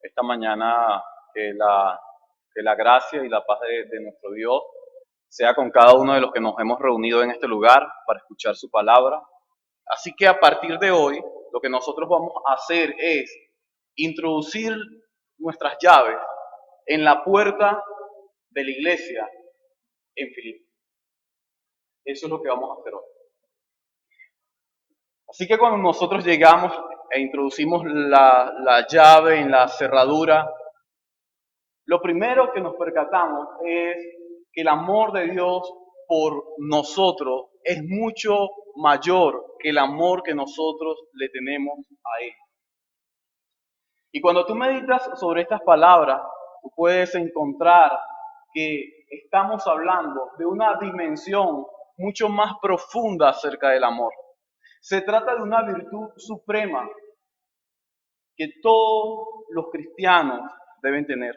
esta mañana que la gracia y la paz de nuestro Dios sea con cada uno de los que nos hemos reunido en este lugar para escuchar su palabra. Así que a partir de hoy, lo que nosotros vamos a hacer es introducir nuestras llaves en la puerta de la iglesia en Filipo. Eso es lo que vamos a hacer hoy. Así que cuando nosotros llegamos e introducimos la llave en la cerradura, lo primero que nos percatamos es que el amor de Dios por nosotros es mucho mayor que el amor que nosotros le tenemos a Él. Y cuando tú meditas sobre estas palabras, tú puedes encontrar que estamos hablando de una dimensión mucho más profunda acerca del amor. Se trata de una virtud suprema que todos los cristianos deben tener.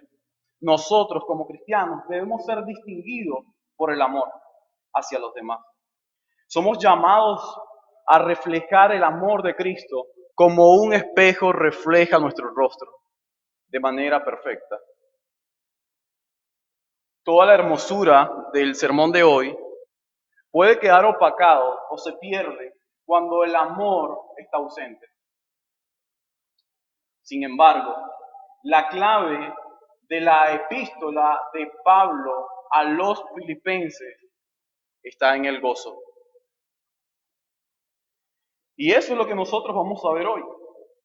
Nosotros como cristianos debemos ser distinguidos por el amor hacia los demás. Somos llamados a reflejar el amor de Cristo como un espejo refleja nuestro rostro de manera perfecta. Toda la hermosura del sermón de hoy puede quedar opacado o se pierde cuando el amor está ausente. Sin embargo, la clave de la epístola de Pablo a los filipenses está en el gozo. Y eso es lo que nosotros vamos a ver hoy.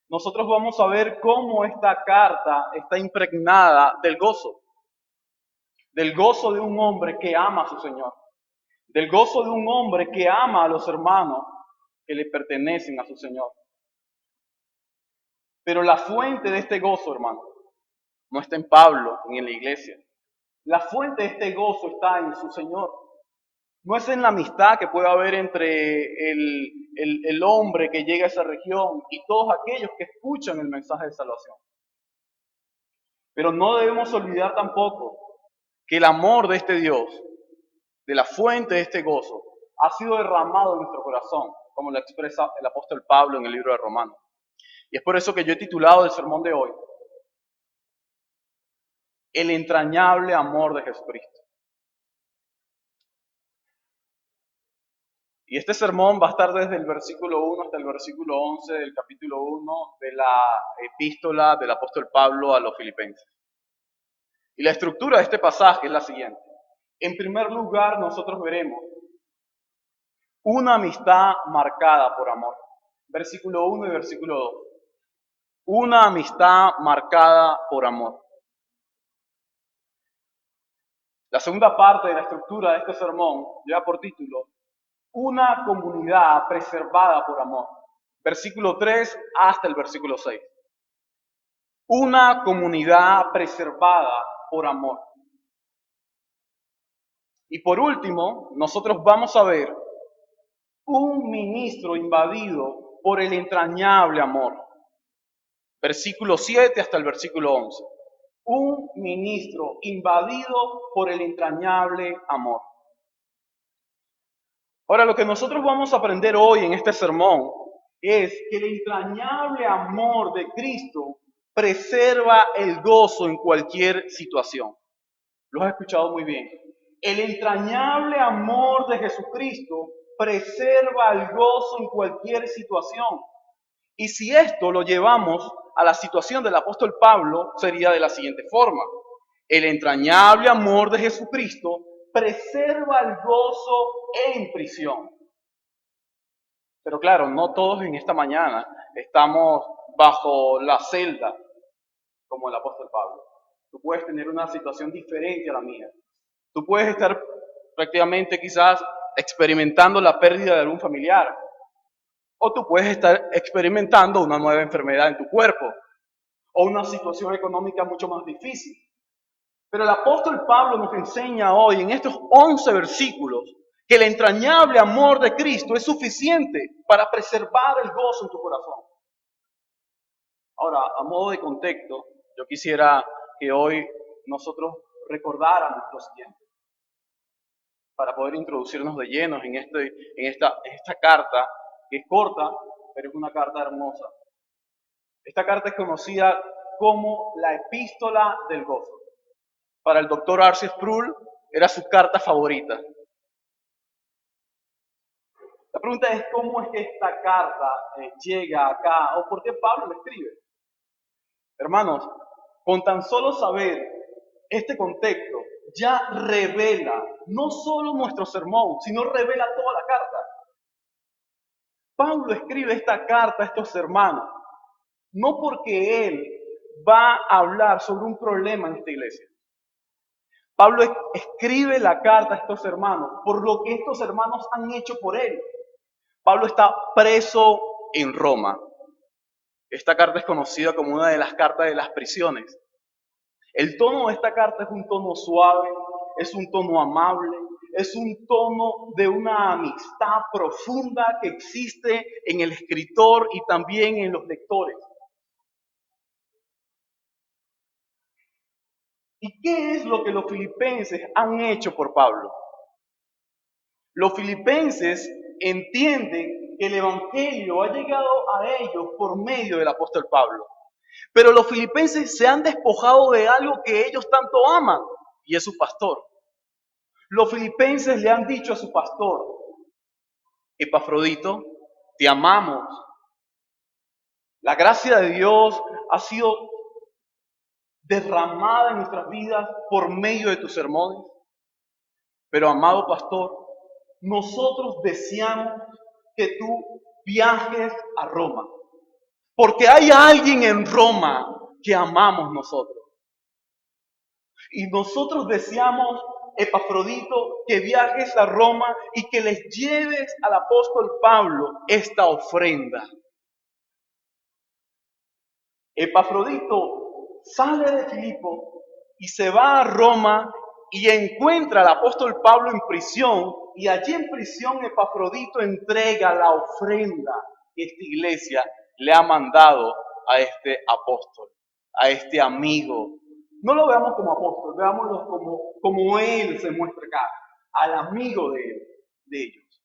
Nosotros vamos a ver cómo esta carta está impregnada del gozo de un hombre que ama a su Señor, del gozo de un hombre que ama a los hermanos que le pertenecen a su Señor. Pero la fuente de este gozo, hermano, no está en Pablo ni en la iglesia. La fuente de este gozo está en su Señor. No es en la amistad que puede haber entre el hombre que llega a esa región y todos aquellos que escuchan el mensaje de salvación. Pero no debemos olvidar tampoco que el amor de este Dios, de la fuente de este gozo, ha sido derramado en nuestro corazón, como lo expresa el apóstol Pablo en el libro de Romanos. Y es por eso que yo he titulado el sermón de hoy, El entrañable amor de Jesucristo. Y este sermón va a estar desde el versículo 1 hasta el versículo 11 del capítulo 1 de la epístola del apóstol Pablo a los filipenses. Y la estructura de este pasaje es la siguiente. En primer lugar, nosotros veremos una amistad marcada por amor. Versículo 1 y versículo 2. Una amistad marcada por amor. La segunda parte de la estructura de este sermón lleva por título una comunidad preservada por amor. Versículo 3 hasta el versículo 6. Una comunidad preservada por amor. Y por último, nosotros vamos a ver un ministro invadido por el entrañable amor. Versículo 7 hasta el versículo 11. Un ministro invadido por el entrañable amor. Ahora, lo que nosotros vamos a aprender hoy en este sermón es que el entrañable amor de Cristo preserva el gozo en cualquier situación. Lo has escuchado muy bien. El entrañable amor de Jesucristo preserva el gozo en cualquier situación. Y si esto lo llevamos a la situación del apóstol Pablo, sería de la siguiente forma. El entrañable amor de Jesucristo preserva el gozo en prisión. Pero claro, no todos en esta mañana estamos bajo la celda como el apóstol Pablo. Tú puedes tener una situación diferente a la mía. Tú puedes estar prácticamente quizás experimentando la pérdida de algún familiar. O tú puedes estar experimentando una nueva enfermedad en tu cuerpo. O una situación económica mucho más difícil. Pero el apóstol Pablo nos enseña hoy en estos 11 versículos que el entrañable amor de Cristo es suficiente para preservar el gozo en tu corazón. Ahora, a modo de contexto, yo quisiera que hoy nosotros recordáramos lo siguiente, para poder introducirnos de llenos en esta carta, que es corta, pero es una carta hermosa. Esta carta es conocida como la epístola del gozo. Para el doctor R.C. Sproul era su carta favorita. La pregunta es cómo es que esta carta llega acá o por qué Pablo la escribe. Hermanos, con tan solo saber este contexto ya revela no solo nuestro sermón, sino revela toda la carta. Pablo escribe esta carta a estos hermanos, no porque él va a hablar sobre un problema en esta iglesia. Pablo escribe la carta a estos hermanos por lo que estos hermanos han hecho por él. Pablo está preso en Roma. Esta carta es conocida como una de las cartas de las prisiones. El tono de esta carta es un tono suave, es un tono amable, es un tono de una amistad profunda que existe en el escritor y también en los lectores. ¿Y qué es lo que los filipenses han hecho por Pablo? Los filipenses entienden que el Evangelio ha llegado a ellos por medio del apóstol Pablo. Pero los filipenses se han despojado de algo que ellos tanto aman, y es su pastor. Los filipenses le han dicho a su pastor, Epafrodito, te amamos. La gracia de Dios ha sido derramada en nuestras vidas por medio de tus sermones. Pero amado pastor, nosotros deseamos que tú viajes a Roma. Porque hay alguien en Roma que amamos nosotros. Y nosotros deseamos, Epafrodito, que viajes a Roma y que les lleves al apóstol Pablo esta ofrenda. Epafrodito sale de Filipo y se va a Roma y encuentra al apóstol Pablo en prisión, y allí en prisión Epafrodito entrega la ofrenda que esta iglesia le ha mandado a este apóstol, a este amigo. No lo veamos como apóstol, veámoslo como él se muestra acá, al amigo de ellos.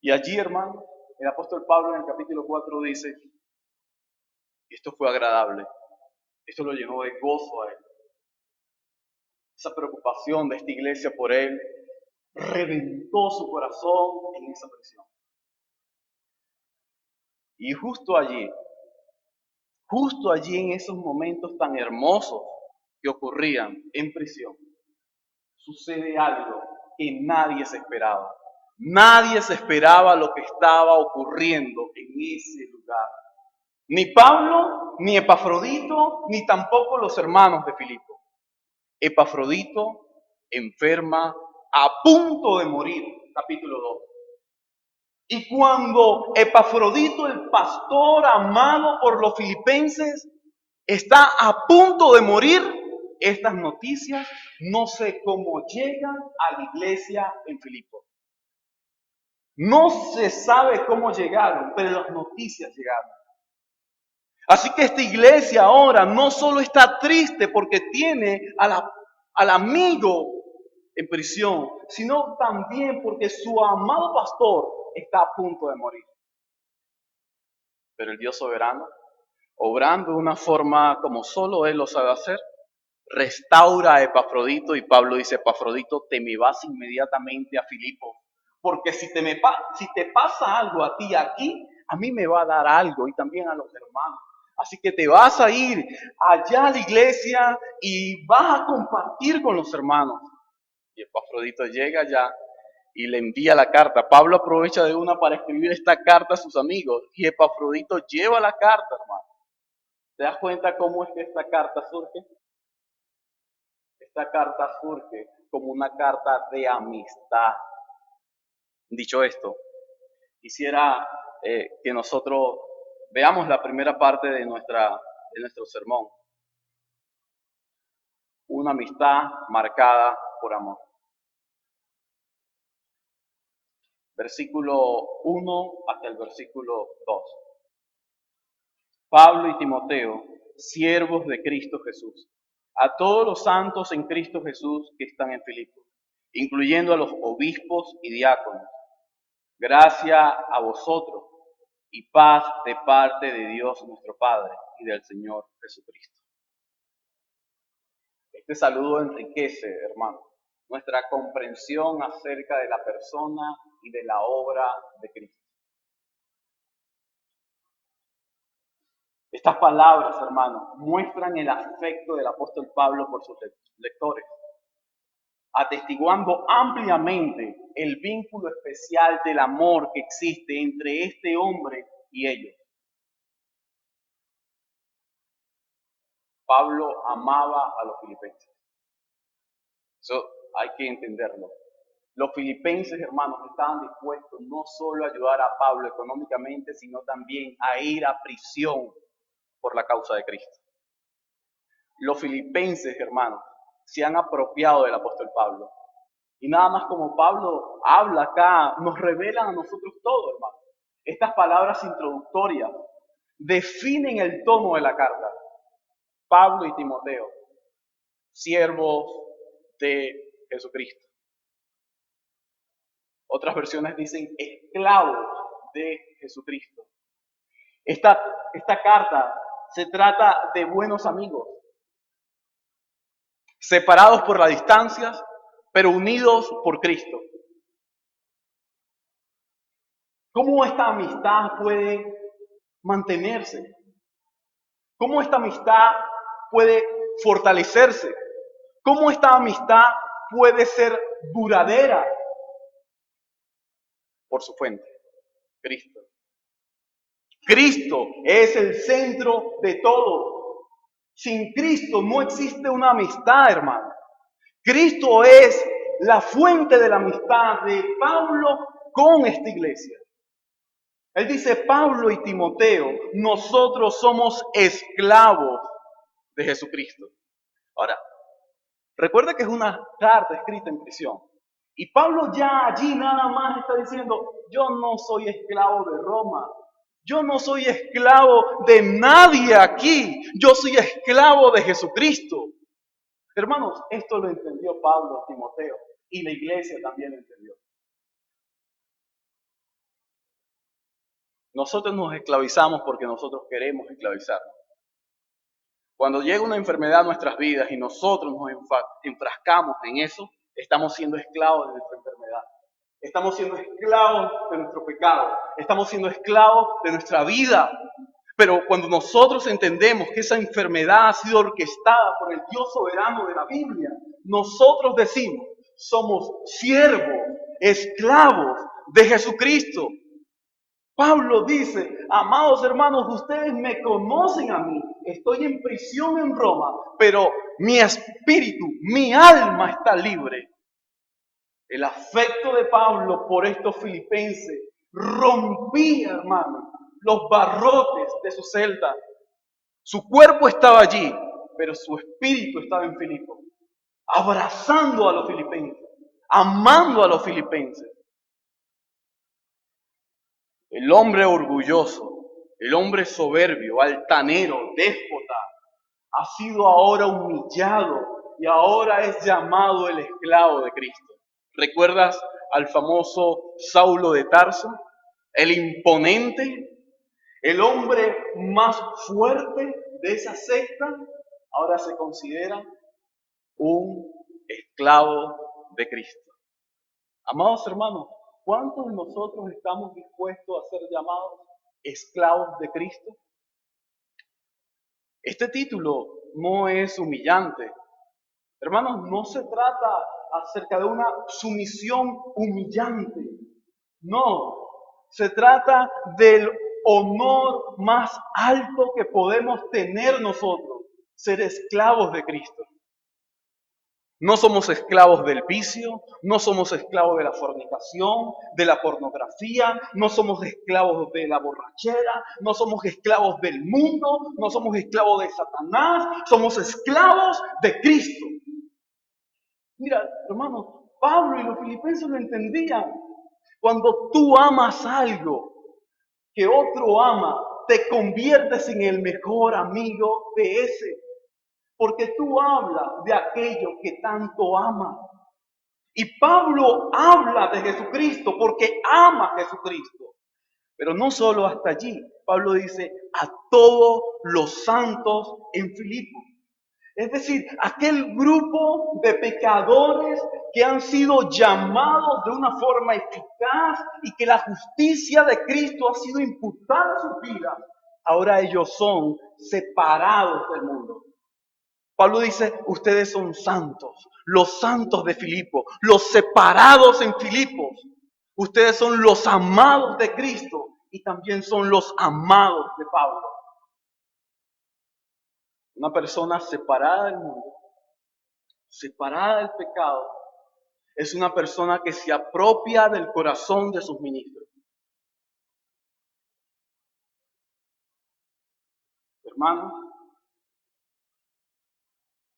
Y allí, hermano, el apóstol Pablo en el capítulo 4 dice, esto fue agradable, esto lo llenó de gozo a él. Esa preocupación de esta iglesia por él reventó su corazón en esa prisión. Y justo allí en esos momentos tan hermosos que ocurrían en prisión, sucede algo que nadie se esperaba. Nadie se esperaba lo que estaba ocurriendo en ese lugar. Ni Pablo, ni Epafrodito, ni tampoco los hermanos de Filipo. Epafrodito enferma a punto de morir, capítulo 2. Y cuando Epafrodito, el pastor amado por los filipenses, está a punto de morir, estas noticias no sé cómo llegan a la iglesia en Filipo. No se sabe cómo llegaron, pero las noticias llegaron. Así que esta iglesia ahora no solo está triste porque tiene al amigo en prisión, sino también porque su amado pastor está a punto de morir. Pero el Dios soberano, obrando de una forma como solo Él lo sabe hacer, restaura a Epafrodito, y Pablo dice, Epafrodito, te me vas inmediatamente a Filipo, porque si te pasa algo a ti aquí, a mí me va a dar algo y también a los hermanos. Así que te vas a ir allá a la iglesia y vas a compartir con los hermanos. Y Epafrodito llega allá y le envía la carta. Pablo aprovecha de una para escribir esta carta a sus amigos, y Epafrodito lleva la carta, hermano. ¿Te das cuenta cómo es que esta carta surge? Esta carta surge como una carta de amistad. Dicho esto, quisiera que nosotros veamos la primera parte de nuestro sermón. Una amistad marcada por amor. Versículo 1 hasta el versículo 2. Pablo y Timoteo, siervos de Cristo Jesús, a todos los santos en Cristo Jesús que están en Filipo, incluyendo a los obispos y diáconos. Gracia a vosotros y paz de parte de Dios nuestro Padre y del Señor Jesucristo. Este saludo enriquece, hermano, nuestra comprensión acerca de la persona y de la obra de Cristo. Estas palabras, hermano, muestran el afecto del apóstol Pablo por sus lectores, atestiguando ampliamente el vínculo especial del amor que existe entre este hombre y ellos. Pablo amaba a los filipenses. Eso hay que entenderlo. Los filipenses, hermanos, estaban dispuestos no solo a ayudar a Pablo económicamente, sino también a ir a prisión por la causa de Cristo. Los filipenses, hermanos, se han apropiado del apóstol Pablo. Y nada más como Pablo habla acá, nos revelan a nosotros todo, hermano. Estas palabras introductorias definen el tono de la carta. Pablo y Timoteo, siervos de Jesucristo. Otras versiones dicen esclavos de Jesucristo. Esta carta se trata de buenos amigos, separados por las distancias, pero unidos por Cristo. ¿Cómo esta amistad puede mantenerse? ¿Cómo esta amistad puede fortalecerse? ¿Cómo esta amistad puede ser duradera? Por su fuente, Cristo. Cristo es el centro de todo. Sin Cristo no existe una amistad, hermano. Cristo es la fuente de la amistad de Pablo con esta iglesia. Él dice, Pablo y Timoteo, nosotros somos esclavos de Jesucristo. Ahora, recuerda que es una carta escrita en prisión. Y Pablo ya allí nada más está diciendo, yo no soy esclavo de Roma. Yo no soy esclavo de nadie aquí. Yo soy esclavo de Jesucristo. Hermanos, esto lo entendió Pablo, Timoteo, y la iglesia también lo entendió. Nosotros nos esclavizamos porque nosotros queremos esclavizarnos. Cuando llega una enfermedad a nuestras vidas y nosotros nos enfrascamos en eso, estamos siendo esclavos de nuestra enfermedad. Estamos siendo esclavos de nuestro pecado. Estamos siendo esclavos de nuestra vida. Pero cuando nosotros entendemos que esa enfermedad ha sido orquestada por el Dios soberano de la Biblia, nosotros decimos, somos siervos, esclavos de Jesucristo. Pablo dice, amados hermanos, ustedes me conocen a mí, estoy en prisión en Roma, pero mi espíritu, mi alma está libre. El afecto de Pablo por estos filipenses rompía, hermano, los barrotes de su celda. Su cuerpo estaba allí, pero su espíritu estaba en Filipo, abrazando a los filipenses, amando a los filipenses. El hombre orgulloso, el hombre soberbio, altanero, déspota, ha sido ahora humillado y ahora es llamado el esclavo de Cristo. ¿Recuerdas al famoso Saulo de Tarso? El imponente, el hombre más fuerte de esa secta, ahora se considera un esclavo de Cristo. Amados hermanos, ¿cuántos de nosotros estamos dispuestos a ser llamados esclavos de Cristo? Este título no es humillante. Hermanos, no se trata acerca de una sumisión humillante. No, se trata del honor más alto que podemos tener nosotros, ser esclavos de Cristo. No somos esclavos del vicio, no somos esclavos de la fornicación, de la pornografía, no somos esclavos de la borrachera, no somos esclavos del mundo, no somos esclavos de Satanás, somos esclavos de Cristo. Mira, hermanos, Pablo y los filipenses lo entendían. Cuando tú amas algo que otro ama, te conviertes en el mejor amigo de ese. Porque tú hablas de aquello que tanto ama. Y Pablo habla de Jesucristo porque ama a Jesucristo. Pero no solo hasta allí. Pablo dice a todos los santos en Filipo. Es decir, aquel grupo de pecadores que han sido llamados de una forma eficaz y que la justicia de Cristo ha sido imputada a sus vidas. Ahora ellos son separados del mundo. Pablo dice, ustedes son santos, los santos de Filipo, los separados en Filipos. Ustedes son los amados de Cristo y también son los amados de Pablo. Una persona separada del mundo, separada del pecado, es una persona que se apropia del corazón de sus ministros. Hermanos,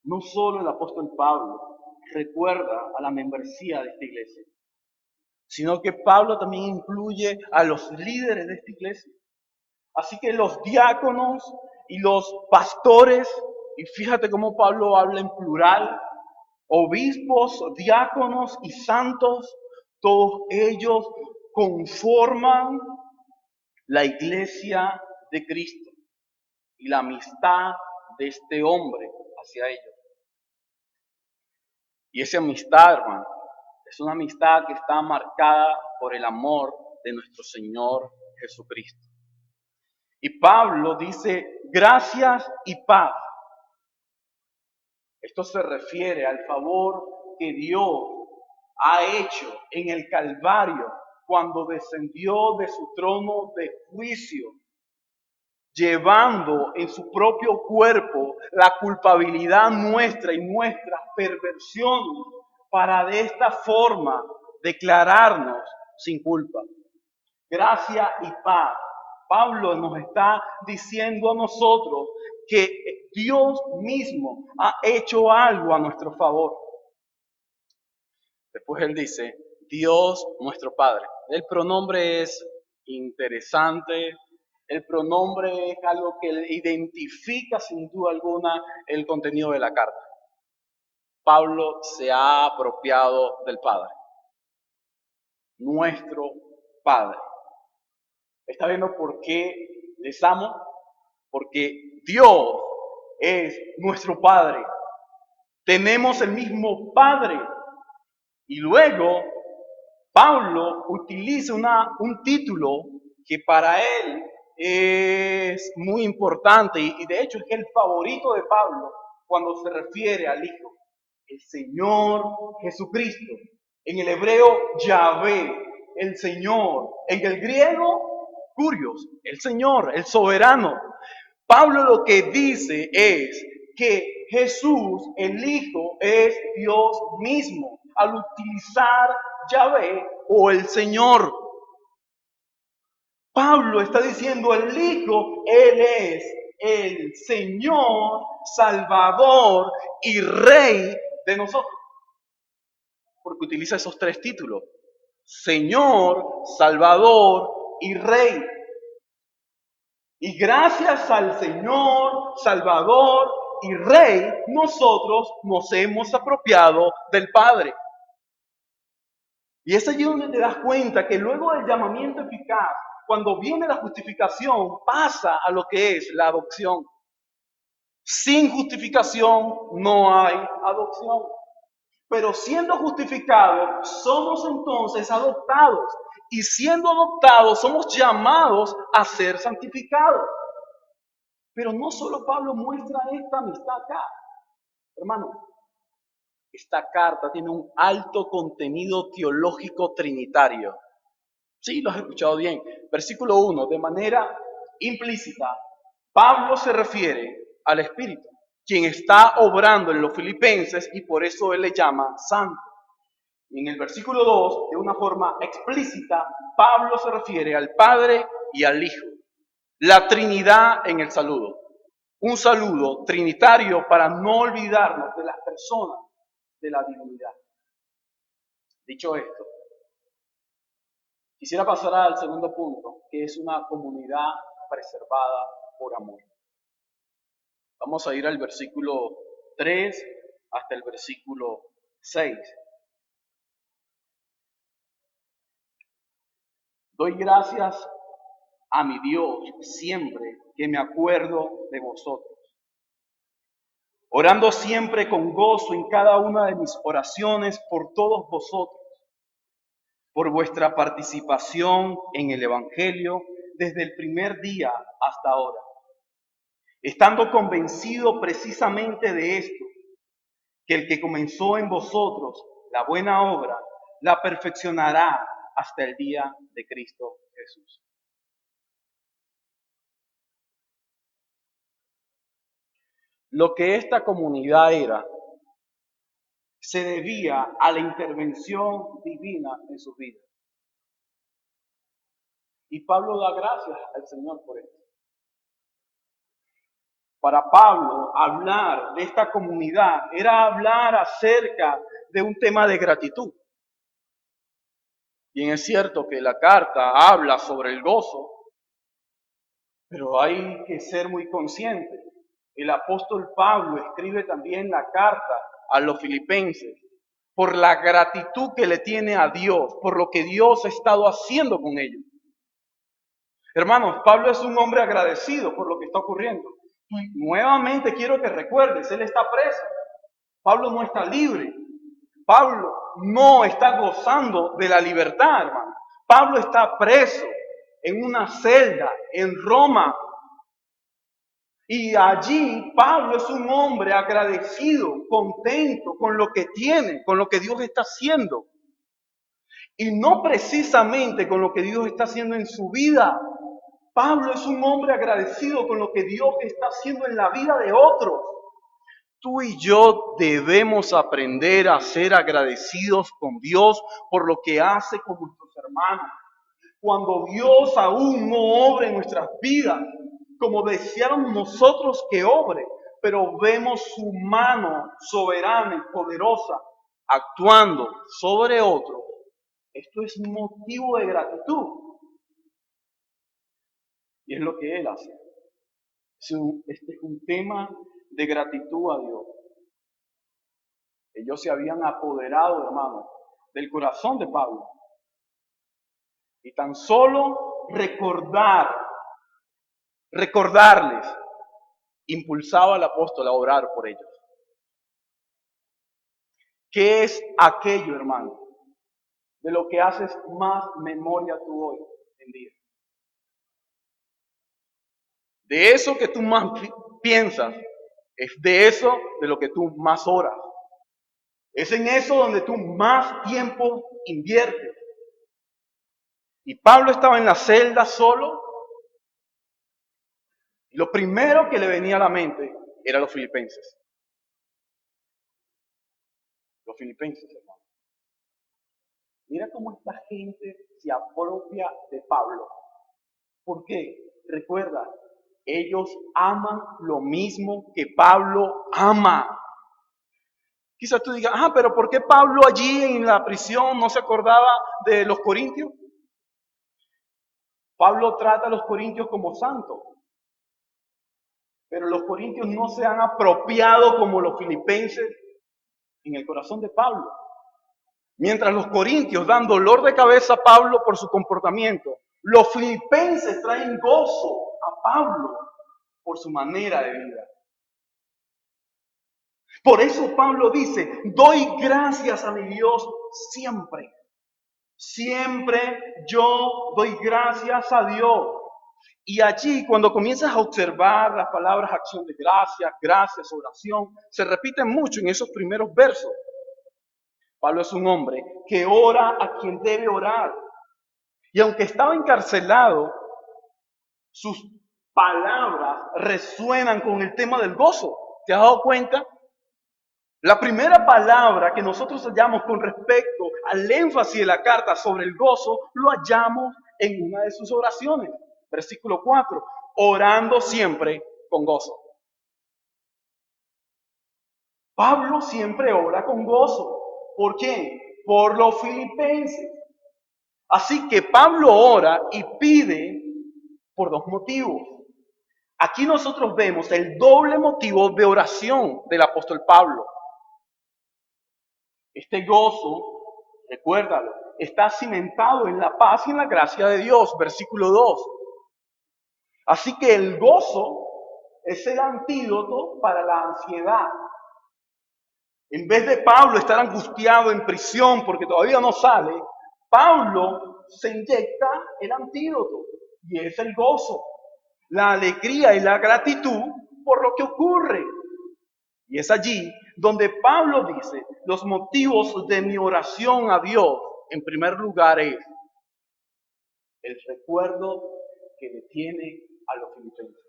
no solo el apóstol Pablo recuerda a la membresía de esta iglesia, sino que Pablo también incluye a los líderes de esta iglesia. Así que los diáconos y los pastores, y fíjate cómo Pablo habla en plural, obispos, diáconos y santos, todos ellos conforman la iglesia de Cristo y la amistad de este hombre hacia ellos. Y esa amistad, hermano, es una amistad que está marcada por el amor de nuestro Señor Jesucristo. Y Pablo dice, gracias y paz. Esto se refiere al favor que Dios ha hecho en el Calvario cuando descendió de su trono de juicio, llevando en su propio cuerpo la culpabilidad nuestra y nuestras perversiones para de esta forma declararnos sin culpa. Gracia y paz. Pablo nos está diciendo a nosotros que Dios mismo ha hecho algo a nuestro favor. Después él dice, Dios nuestro Padre. El pronombre es interesante. El pronombre es algo que identifica sin duda alguna el contenido de la carta. Pablo se ha apropiado del Padre. Nuestro Padre. ¿Está viendo por qué les amo? Porque Dios es nuestro Padre. Tenemos el mismo Padre. Y luego Pablo utiliza un título que para él es muy importante y de hecho es el favorito de Pablo cuando se refiere al Hijo. El Señor Jesucristo. En el hebreo, Yahvé, el Señor. En el griego, Curios, el Señor, el soberano. Pablo lo que dice es que Jesús, el Hijo, es Dios mismo, al utilizar Yahvé o el Señor. Pablo está diciendo el Hijo, Él es el Señor, Salvador y Rey de nosotros. Porque utiliza esos tres títulos. Señor, Salvador y Rey. Y gracias al Señor, Salvador y Rey, nosotros nos hemos apropiado del Padre. Y es allí donde te das cuenta que luego del llamamiento eficaz, cuando viene la justificación, pasa a lo que es la adopción. Sin justificación no hay adopción. Pero siendo justificados, somos entonces adoptados. Y siendo adoptados, somos llamados a ser santificados. Pero no solo Pablo muestra esta amistad acá. Hermano, esta carta tiene un alto contenido teológico trinitario. Sí, lo has escuchado bien. Versículo 1, de manera implícita, Pablo se refiere al Espíritu, quien está obrando en los filipenses y por eso él le llama santo. Y en el versículo 2, de una forma explícita, Pablo se refiere al Padre y al Hijo. La Trinidad en el saludo. Un saludo trinitario para no olvidarnos de las personas de la divinidad. Dicho esto, quisiera pasar al segundo punto, que es una comunidad preservada por amor. Vamos a ir al versículo 3 hasta el versículo 6. Doy gracias a mi Dios siempre que me acuerdo de vosotros, orando siempre con gozo en cada una de mis oraciones por todos vosotros, por vuestra participación en el Evangelio desde el primer día hasta ahora, estando convencido precisamente de esto, que el que comenzó en vosotros la buena obra, la perfeccionará hasta el día de Cristo Jesús. Lo que esta comunidad era, se debía a la intervención divina en sus vidas. Y Pablo da gracias al Señor por esto. Para Pablo, hablar de esta comunidad era hablar acerca de un tema de gratitud. Bien es cierto que la carta habla sobre el gozo, pero hay que ser muy consciente. El apóstol Pablo escribe también la carta a los filipenses por la gratitud que le tiene a Dios, por lo que Dios ha estado haciendo con ellos. Hermanos, Pablo es un hombre agradecido por lo que está ocurriendo. Y nuevamente quiero que recuerdes, él está preso. Pablo no está libre. Pablo no está gozando de la libertad, hermano. Pablo está preso en una celda en Roma. Y allí Pablo es un hombre agradecido, contento con lo que tiene, con lo que Dios está haciendo. Y no precisamente con lo que Dios está haciendo en su vida. Pablo es un hombre agradecido con lo que Dios está haciendo en la vida de otros. Tú y yo debemos aprender a ser agradecidos con Dios por lo que hace con nuestros hermanos. Cuando Dios aún no obra en nuestras vidas, como deseáramos nosotros que obre, pero vemos su mano soberana y poderosa actuando sobre otro, esto es motivo de gratitud. Y es lo que Él hace. Este es un tema de gratitud a Dios. Ellos se habían apoderado, hermanos, del corazón de Pablo. Y tan solo recordarles, impulsaba al apóstol a orar por ellos. ¿Qué es aquello, hermano, de lo que haces más memoria tú hoy en día? De eso que tú más piensas, es de eso de lo que tú más oras. Es en eso donde tú más tiempo inviertes. Y Pablo estaba en la celda solo. Y lo primero que le venía a la mente eran los filipenses. Los filipenses, hermano. Mira cómo esta gente se apropia de Pablo. ¿Por qué? Recuerda, ellos aman lo mismo que Pablo ama. Quizás tú digas, pero ¿por qué Pablo allí en la prisión no se acordaba de los corintios? Pablo trata a los corintios como santos, pero los corintios no se han apropiado como los filipenses en el corazón de Pablo. Mientras los corintios dan dolor de cabeza a Pablo por su comportamiento, los filipenses traen gozo a Pablo por su manera de vida. Por eso Pablo dice, doy gracias a mi Dios siempre. Siempre yo doy gracias a Dios. Y allí, cuando comienzas a observar las palabras acción de gracias, gracias, oración, se repiten mucho en esos primeros versos. Pablo es un hombre que ora a quien debe orar. Y aunque estaba encarcelado, sus palabras resuenan con el tema del gozo. ¿Te has dado cuenta? La primera palabra que nosotros hallamos con respecto al énfasis de la carta sobre el gozo, lo hallamos en una de sus oraciones. Versículo 4, orando siempre con gozo. Pablo siempre ora con gozo. ¿Por qué? Por los filipenses. Así que Pablo ora y pide por dos motivos. Aquí nosotros vemos el doble motivo de oración del apóstol Pablo. Este gozo, recuérdalo, está cimentado en la paz y en la gracia de Dios. Versículo 2. Así que el gozo es el antídoto para la ansiedad. En vez de Pablo estar angustiado en prisión porque todavía no sale, Pablo se inyecta el antídoto y es el gozo, la alegría y la gratitud por lo que ocurre. Y es allí donde Pablo dice, los motivos de mi oración a Dios, en primer lugar, es el recuerdo que le tiene a los filipenses.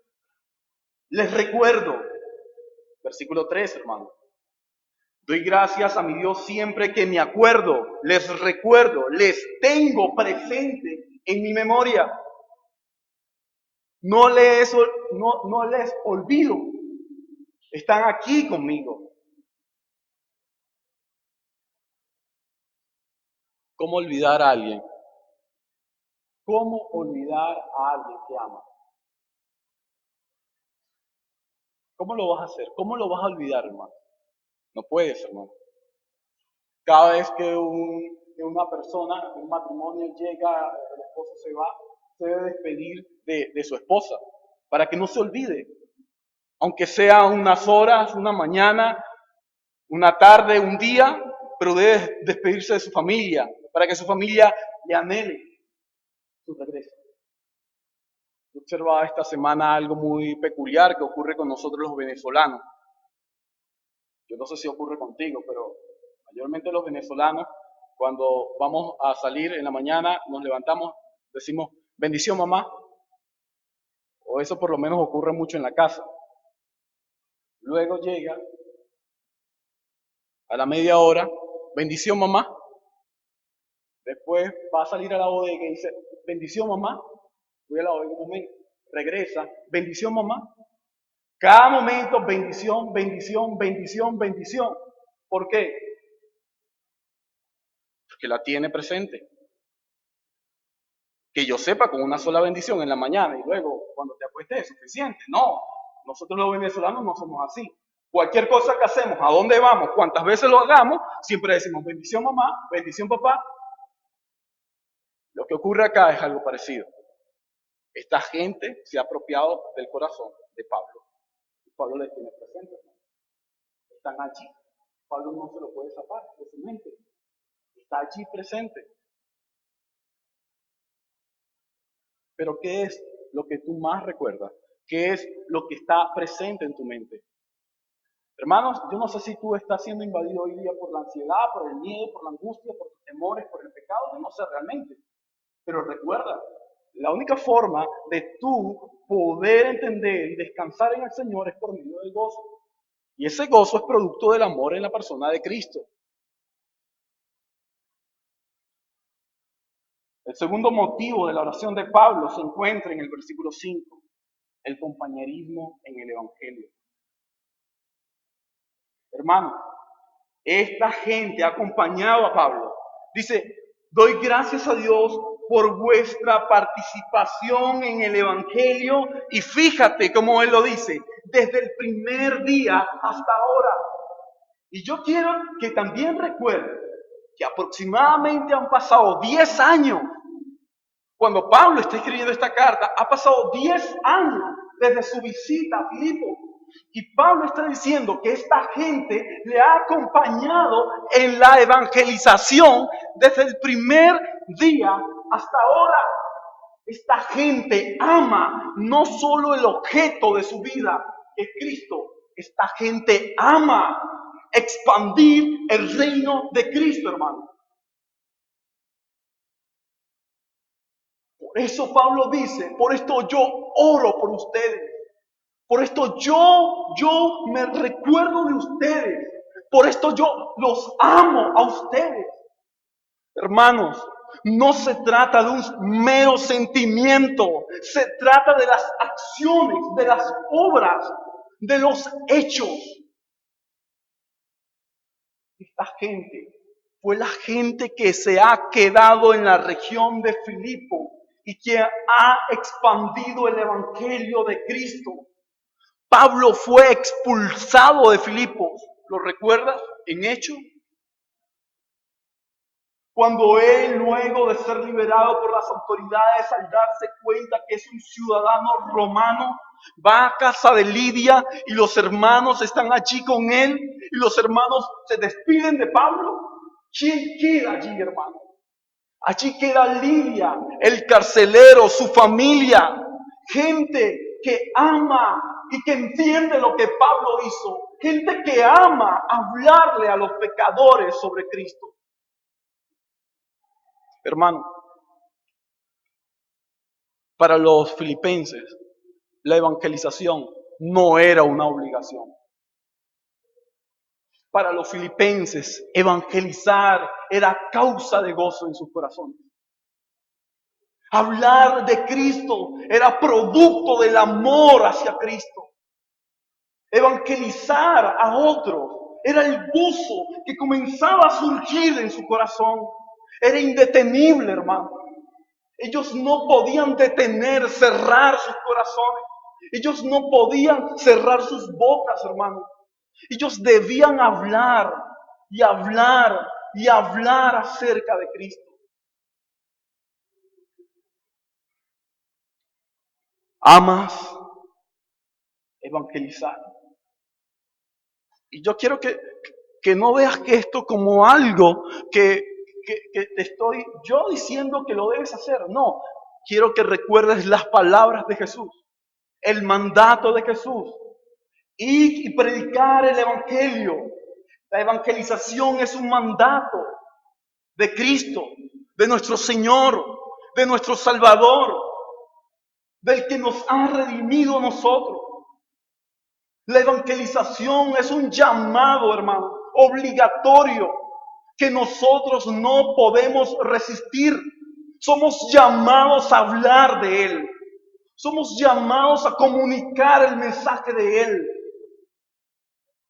Les recuerdo, versículo 3, hermano. Doy gracias a mi Dios siempre que me acuerdo, les recuerdo, les tengo presente en mi memoria. No les olvido. Están aquí conmigo. ¿Cómo olvidar a alguien? ¿Cómo olvidar a alguien que amas? ¿Cómo lo vas a hacer? ¿Cómo lo vas a olvidar, hermano? No puedes, hermano. Cada vez que una persona, un matrimonio llega, el esposo se va, se debe despedir de su esposa para que no se olvide. Aunque sea unas horas, una mañana, una tarde, un día, pero debe despedirse de su familia para que su familia le anhele su regreso. Yo observaba esta semana algo muy peculiar que ocurre con nosotros los venezolanos. Yo no sé si ocurre contigo, pero mayormente los venezolanos, cuando vamos a salir en la mañana, nos levantamos, decimos, bendición mamá, o eso por lo menos ocurre mucho en la casa. Luego llega a la media hora, bendición mamá, después va a salir a la bodega y dice, bendición mamá, voy a la bodega un momento, regresa, bendición mamá. Cada momento, bendición, bendición, bendición, bendición. ¿Por qué? Porque la tiene presente. Que yo sepa, con una sola bendición en la mañana y luego cuando te acuestes es suficiente. No, nosotros los venezolanos no somos así. Cualquier cosa que hacemos, a dónde vamos, cuántas veces lo hagamos, siempre decimos bendición mamá, bendición papá. Lo que ocurre acá es algo parecido. Esta gente se ha apropiado del corazón de Pablo. Y Pablo les tiene presente. Están allí. Pablo no se lo puede zafar de su mente. Está allí presente. Pero ¿qué es lo que tú más recuerdas? ¿Qué es lo que está presente en tu mente? Hermanos, yo no sé si tú estás siendo invadido hoy día por la ansiedad, por el miedo, por la angustia, por tus temores, por el pecado, yo no sé realmente. Pero recuerda, la única forma de tú poder entender y descansar en el Señor es por medio del gozo. Y ese gozo es producto del amor en la persona de Cristo. El segundo motivo de la oración de Pablo se encuentra en el versículo 5, el compañerismo en el Evangelio. Hermano, esta gente ha acompañado a Pablo. Dice, doy gracias a Dios por vuestra participación en el Evangelio y fíjate cómo él lo dice, desde el primer día hasta ahora. Y yo quiero que también recuerden que aproximadamente han pasado 10 años. Cuando Pablo está escribiendo esta carta, ha pasado 10 años desde su visita a Filipo. Y Pablo está diciendo que esta gente le ha acompañado en la evangelización desde el primer día hasta ahora. Esta gente ama no solo el objeto de su vida, que es Cristo. Esta gente ama expandir el reino de Cristo, hermano. Por eso Pablo dice, por esto yo oro por ustedes. Por esto yo me recuerdo de ustedes. Por esto yo los amo a ustedes. Hermanos, no se trata de un mero sentimiento. Se trata de las acciones, de las obras, de los hechos. Esta gente fue la gente que se ha quedado en la región de Filipo y que ha expandido el evangelio de Cristo. Pablo fue expulsado de Filipos. ¿Lo recuerdas en Hechos? Cuando él, luego de ser liberado por las autoridades, al darse cuenta que es un ciudadano romano, va a casa de Lidia y los hermanos están allí con él y los hermanos se despiden de Pablo. ¿Quién queda allí, hermano? Allí queda Lidia, el carcelero, su familia, gente que ama y que entiende lo que Pablo hizo, gente que ama hablarle a los pecadores sobre Cristo. Hermano, para los filipenses, la evangelización no era una obligación. Para los filipenses, evangelizar era causa de gozo en sus corazones. Hablar de Cristo era producto del amor hacia Cristo. Evangelizar a otros era el gozo que comenzaba a surgir en su corazón. Era indetenible, hermano. Ellos no podían detener, cerrar sus corazones. Ellos no podían cerrar sus bocas, hermano. Ellos debían hablar y hablar y hablar acerca de Cristo. Amas evangelizar. Y yo quiero que no veas que esto como algo que te estoy yo diciendo que lo debes hacer. No, quiero que recuerdes las palabras de Jesús, el mandato de Jesús. Ir y predicar el evangelio. La evangelización es un mandato de Cristo, de nuestro Señor, de nuestro Salvador, del que nos ha redimido a nosotros. La evangelización es un llamado, hermano, obligatorio, que nosotros no podemos resistir. Somos llamados a hablar de Él. Somos llamados a comunicar el mensaje de Él.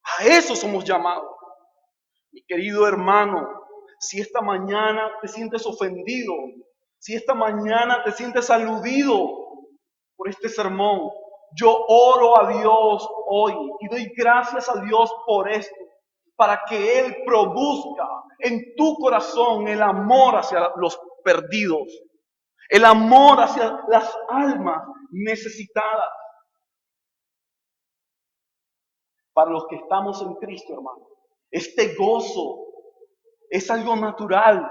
A eso somos llamados. Mi querido hermano, si esta mañana te sientes ofendido, si esta mañana te sientes aludido por este sermón, yo oro a Dios hoy y doy gracias a Dios por esto, para que Él produzca en tu corazón el amor hacia los perdidos, el amor hacia las almas necesitadas. Para los que estamos en Cristo, hermano, este gozo es algo natural.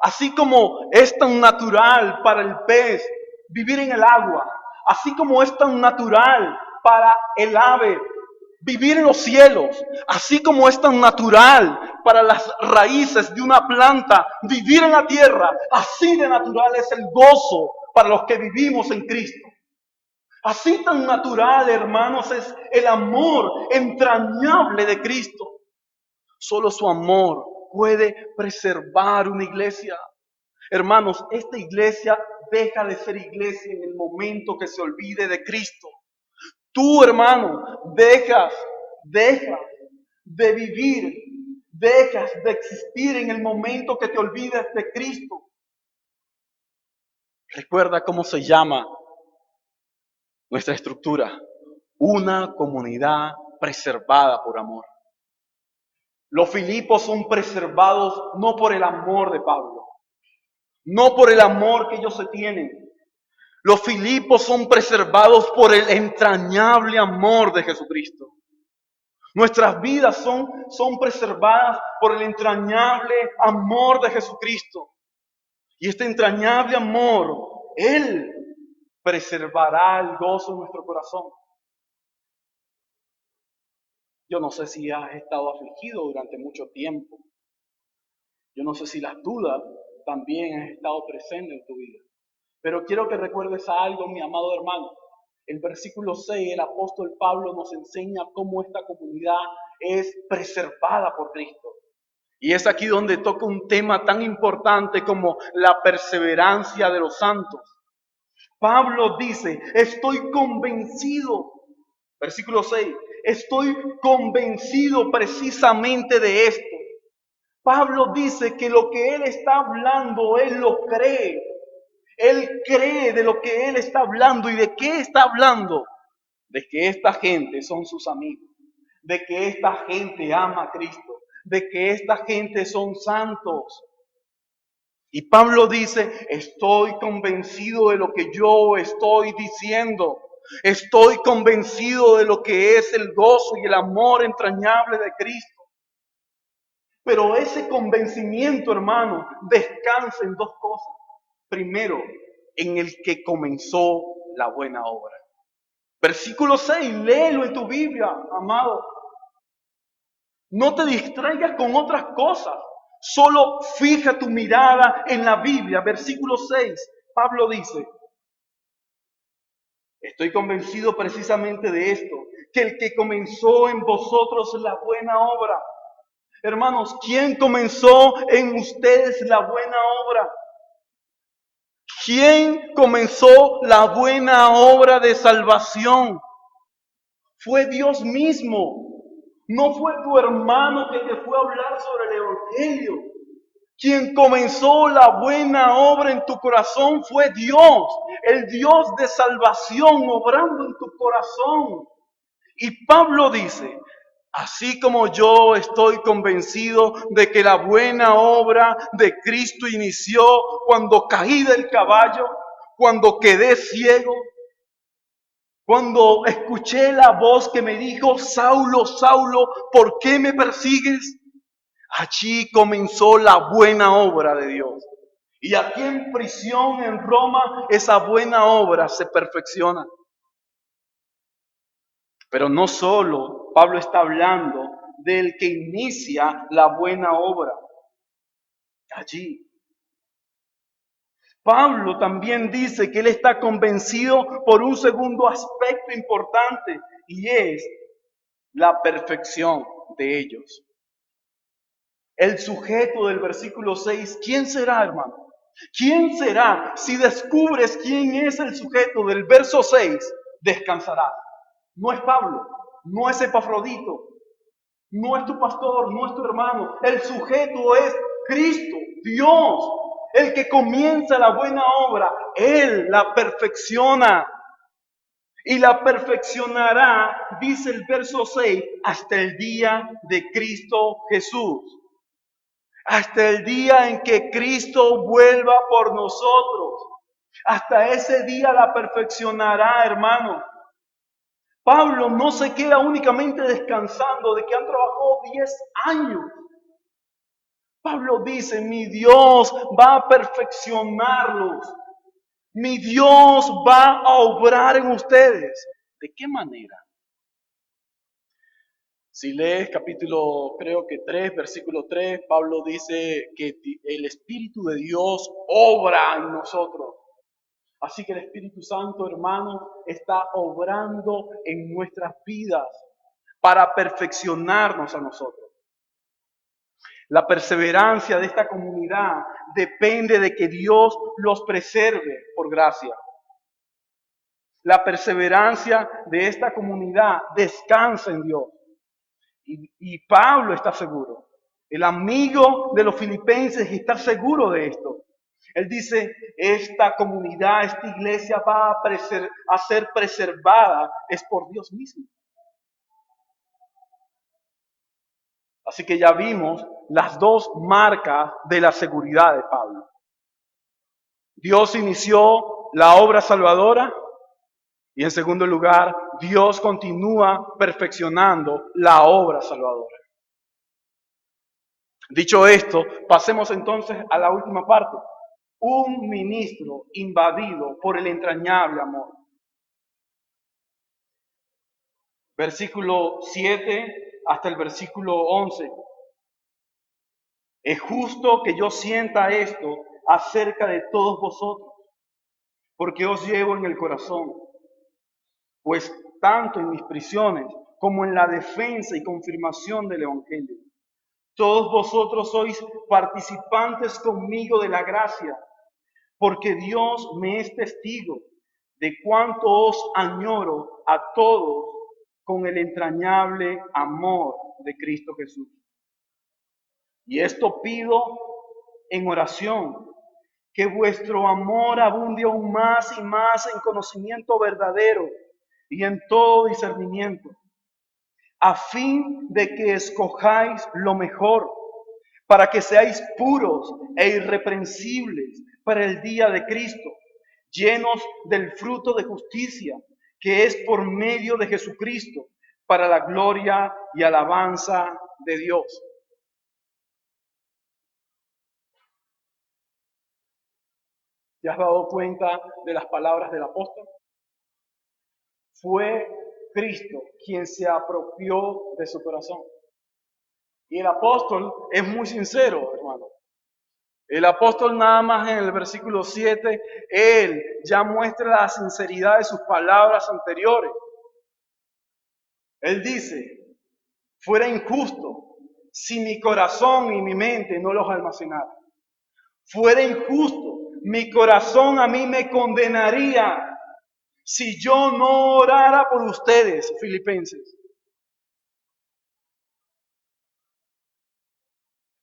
Así como es tan natural para el pez vivir en el agua, así como es tan natural para el ave vivir en los cielos, así como es tan natural para las raíces de una planta vivir en la tierra, así de natural es el gozo para los que vivimos en Cristo. Así tan natural, hermanos, es el amor entrañable de Cristo. Solo su amor puede preservar una iglesia. Hermanos, esta iglesia deja de ser iglesia en el momento que se olvide de Cristo. Tú, hermano, dejas de vivir, dejas de existir en el momento que te olvides de Cristo. Recuerda cómo se llama nuestra estructura: una comunidad preservada por amor. Los Filipos son preservados no por el amor de Pablo, no por el amor que ellos se tienen. Los Filipos son preservados por el entrañable amor de Jesucristo. Nuestras vidas son preservadas por el entrañable amor de Jesucristo. Y este entrañable amor, Él preservará el gozo en nuestro corazón. Yo no sé si has estado afligido durante mucho tiempo. Yo no sé si las dudas también han estado presentes en tu vida. Pero quiero que recuerdes algo, mi amado hermano. El versículo 6, el apóstol Pablo nos enseña cómo esta comunidad es preservada por Cristo. Y es aquí donde toca un tema tan importante como la perseverancia de los santos. Pablo dice, estoy convencido, versículo 6, estoy convencido precisamente de esto. Pablo dice que lo que él está hablando, él lo cree. Él cree de lo que él está hablando. ¿Y de qué está hablando? De que esta gente son sus amigos, de que esta gente ama a Cristo, de que esta gente son santos. Y Pablo dice, estoy convencido de lo que yo estoy diciendo. Estoy convencido de lo que es el gozo y el amor entrañable de Cristo. Pero ese convencimiento, hermano, descansa en dos cosas. Primero, en el que comenzó la buena obra. Versículo 6, léelo en tu Biblia, amado. No te distraigas con otras cosas. Solo fija tu mirada en la Biblia. Versículo 6, Pablo dice, estoy convencido precisamente de esto, que el que comenzó en vosotros la buena obra. Hermanos, ¿quién comenzó en ustedes la buena obra? ¿Quién comenzó la buena obra de salvación? Fue Dios mismo. No fue tu hermano que te fue a hablar sobre el Evangelio. Quien comenzó la buena obra en tu corazón fue Dios, el Dios de salvación obrando en tu corazón. Y Pablo dice, así como yo estoy convencido de que la buena obra de Cristo inició cuando caí del caballo, cuando quedé ciego, cuando escuché la voz que me dijo, Saulo, Saulo, ¿por qué me persigues? Allí comenzó la buena obra de Dios. Y aquí en prisión en Roma, esa buena obra se perfecciona. Pero no solo Pablo está hablando del que inicia la buena obra. Allí. Pablo también dice que él está convencido por un segundo aspecto importante y es la perfección de ellos. El sujeto del versículo 6, ¿quién será, hermano? ¿Quién será? Si descubres quién es el sujeto del verso 6, descansarás. No es Pablo, no es Epafrodito, no es tu pastor, no es tu hermano. El sujeto es Cristo, Dios, el que comienza la buena obra. Él la perfecciona. Y la perfeccionará, dice el verso 6, hasta el día de Cristo Jesús. Hasta el día en que Cristo vuelva por nosotros. Hasta ese día la perfeccionará, hermano. Pablo no se queda únicamente descansando de que han trabajado 10 años. Pablo dice, mi Dios va a perfeccionarlos. Mi Dios va a obrar en ustedes. ¿De qué manera? Si lees capítulo, creo que 3, versículo 3, Pablo dice que el Espíritu de Dios obra en nosotros. Así que el Espíritu Santo, hermano, está obrando en nuestras vidas para perfeccionarnos a nosotros. La perseverancia de esta comunidad depende de que Dios los preserve por gracia. La perseverancia de esta comunidad descansa en Dios. Y Pablo está seguro. El amigo de los filipenses está seguro de esto. Él dice, esta comunidad, esta iglesia va a ser preservada, es por Dios mismo. Así que ya vimos las dos marcas de la seguridad de Pablo. Dios inició la obra salvadora y en segundo lugar, Dios continúa perfeccionando la obra salvadora. Dicho esto, pasemos entonces a la última parte. Un ministro invadido por el entrañable amor. Versículo 7 hasta el versículo 11. Es justo que yo sienta esto acerca de todos vosotros, porque os llevo en el corazón, pues tanto en mis prisiones como en la defensa y confirmación del Evangelio, todos vosotros sois participantes conmigo de la gracia, porque Dios me es testigo de cuánto os añoro a todos con el entrañable amor de Cristo Jesús. Y esto pido en oración, que vuestro amor abunde aún más y más en conocimiento verdadero y en todo discernimiento, a fin de que escojáis lo mejor, para que seáis puros e irreprensibles para el día de Cristo, llenos del fruto de justicia, que es por medio de Jesucristo, para la gloria y alabanza de Dios. ¿Te has dado cuenta de las palabras del apóstol? Fue Cristo quien se apropió de su corazón. Y el apóstol es muy sincero, hermano. El apóstol nada más en el versículo 7, él ya muestra la sinceridad de sus palabras anteriores. Él dice, fuera injusto si mi corazón y mi mente no los almacenara. Fuera injusto, mi corazón a mí me condenaría si yo no orara por ustedes, filipenses.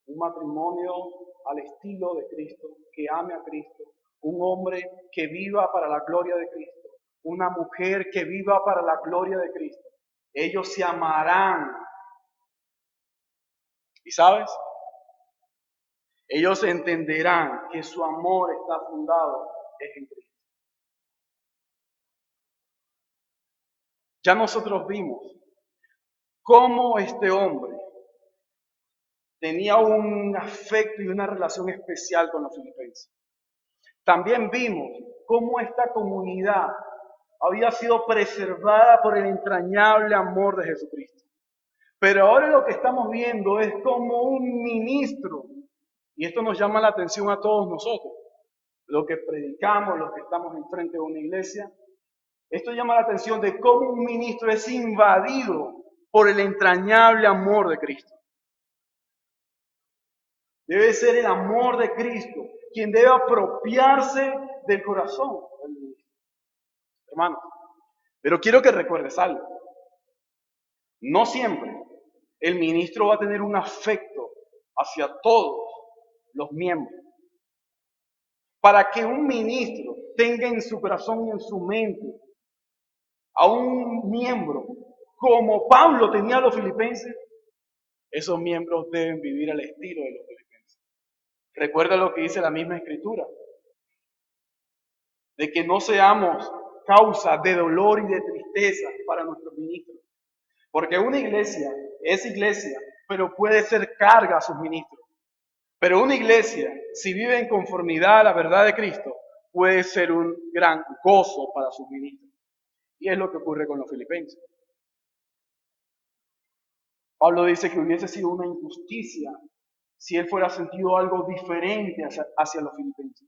Un matrimonio al estilo de Cristo, que ame a Cristo, un hombre que viva para la gloria de Cristo, una mujer que viva para la gloria de Cristo. Ellos se amarán. ¿Y sabes? Ellos entenderán que su amor está fundado en Cristo. Ya nosotros vimos cómo este hombre tenía un afecto y una relación especial con los filipenses. También vimos cómo esta comunidad había sido preservada por el entrañable amor de Jesucristo. Pero ahora lo que estamos viendo es como un ministro, y esto nos llama la atención a todos nosotros, los que predicamos, los que estamos enfrente de una iglesia, esto llama la atención de cómo un ministro es invadido por el entrañable amor de Cristo. Debe ser el amor de Cristo quien debe apropiarse del corazón del ministro. Hermano, pero quiero que recuerdes algo. No siempre el ministro va a tener un afecto hacia todos los miembros. Para que un ministro tenga en su corazón y en su mente a un miembro como Pablo tenía a los filipenses, esos miembros deben vivir al estilo de los filipenses. Recuerda lo que dice la misma escritura, de que no seamos causa de dolor y de tristeza para nuestros ministros. Porque una iglesia es iglesia, pero puede ser carga a sus ministros. Pero una iglesia, si vive en conformidad a la verdad de Cristo, puede ser un gran gozo para sus ministros. Y es lo que ocurre con los filipenses. Pablo dice que hubiese sido una injusticia si él fuera sentido algo diferente hacia los filipenses.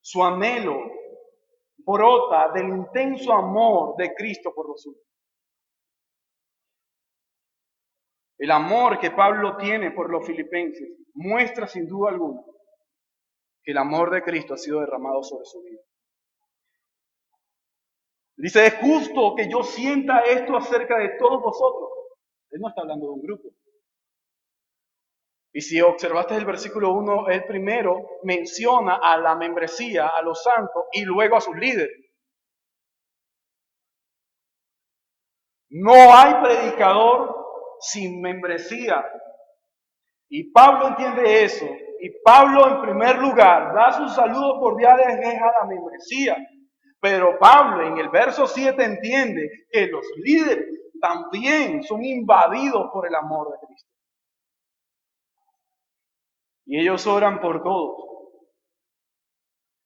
Su anhelo brota del intenso amor de Cristo por los suyos. El amor que Pablo tiene por los filipenses muestra sin duda alguna que el amor de Cristo ha sido derramado sobre su vida. Dice, es justo que yo sienta esto acerca de todos vosotros. Él no está hablando de un grupo. Y si observaste el versículo 1, él primero menciona a la membresía, a los santos, y luego a sus líderes. No hay predicador sin membresía. Y Pablo entiende eso. Y Pablo en primer lugar da sus saludos cordiales a la membresía. Pero Pablo en el verso 7 entiende que los líderes también son invadidos por el amor de Cristo. Y ellos oran por todos.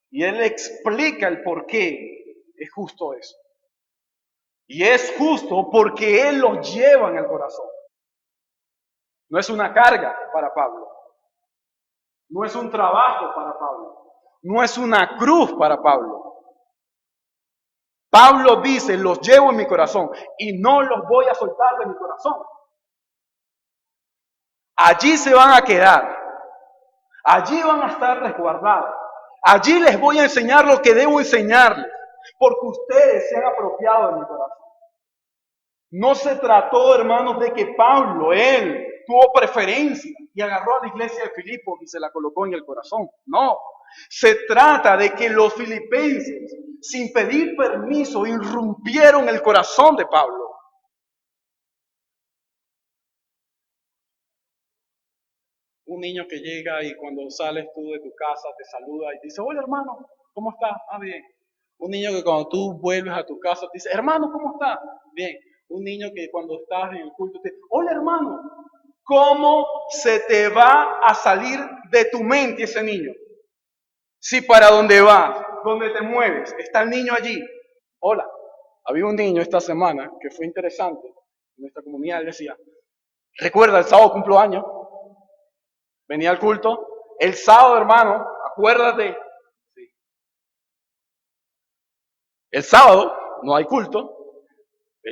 Y él explica el por qué es justo eso. Y es justo porque él los lleva en el corazón. No es una carga para Pablo. No es un trabajo para Pablo. No es una cruz para Pablo. Pablo dice, los llevo en mi corazón y no los voy a soltar de mi corazón. Allí se van a quedar. Allí van a estar resguardados. Allí les voy a enseñar lo que debo enseñarles, porque ustedes se han apropiado de mi corazón. No se trató, hermanos, de que Pablo, él, tuvo preferencia y agarró a la iglesia de Filipos y se la colocó en el corazón. No, se trata de que los filipenses, sin pedir permiso, irrumpieron el corazón de Pablo. Un niño que llega y cuando sales tú de tu casa te saluda y te dice, hola hermano, ¿cómo estás? Ah, bien. Un niño que cuando tú vuelves a tu casa te dice, hermano, ¿cómo estás? Bien. Un niño que cuando estás en el culto te dice, hola hermano. ¿Cómo se te va a salir de tu mente ese niño? Si para donde vas, donde te mueves, está el niño allí. Hola. Había un niño esta semana que fue interesante. En nuestra comunidad él decía, recuerda, el sábado cumplo años. Venía al culto. El sábado, hermano, acuérdate. Sí. El sábado no hay culto.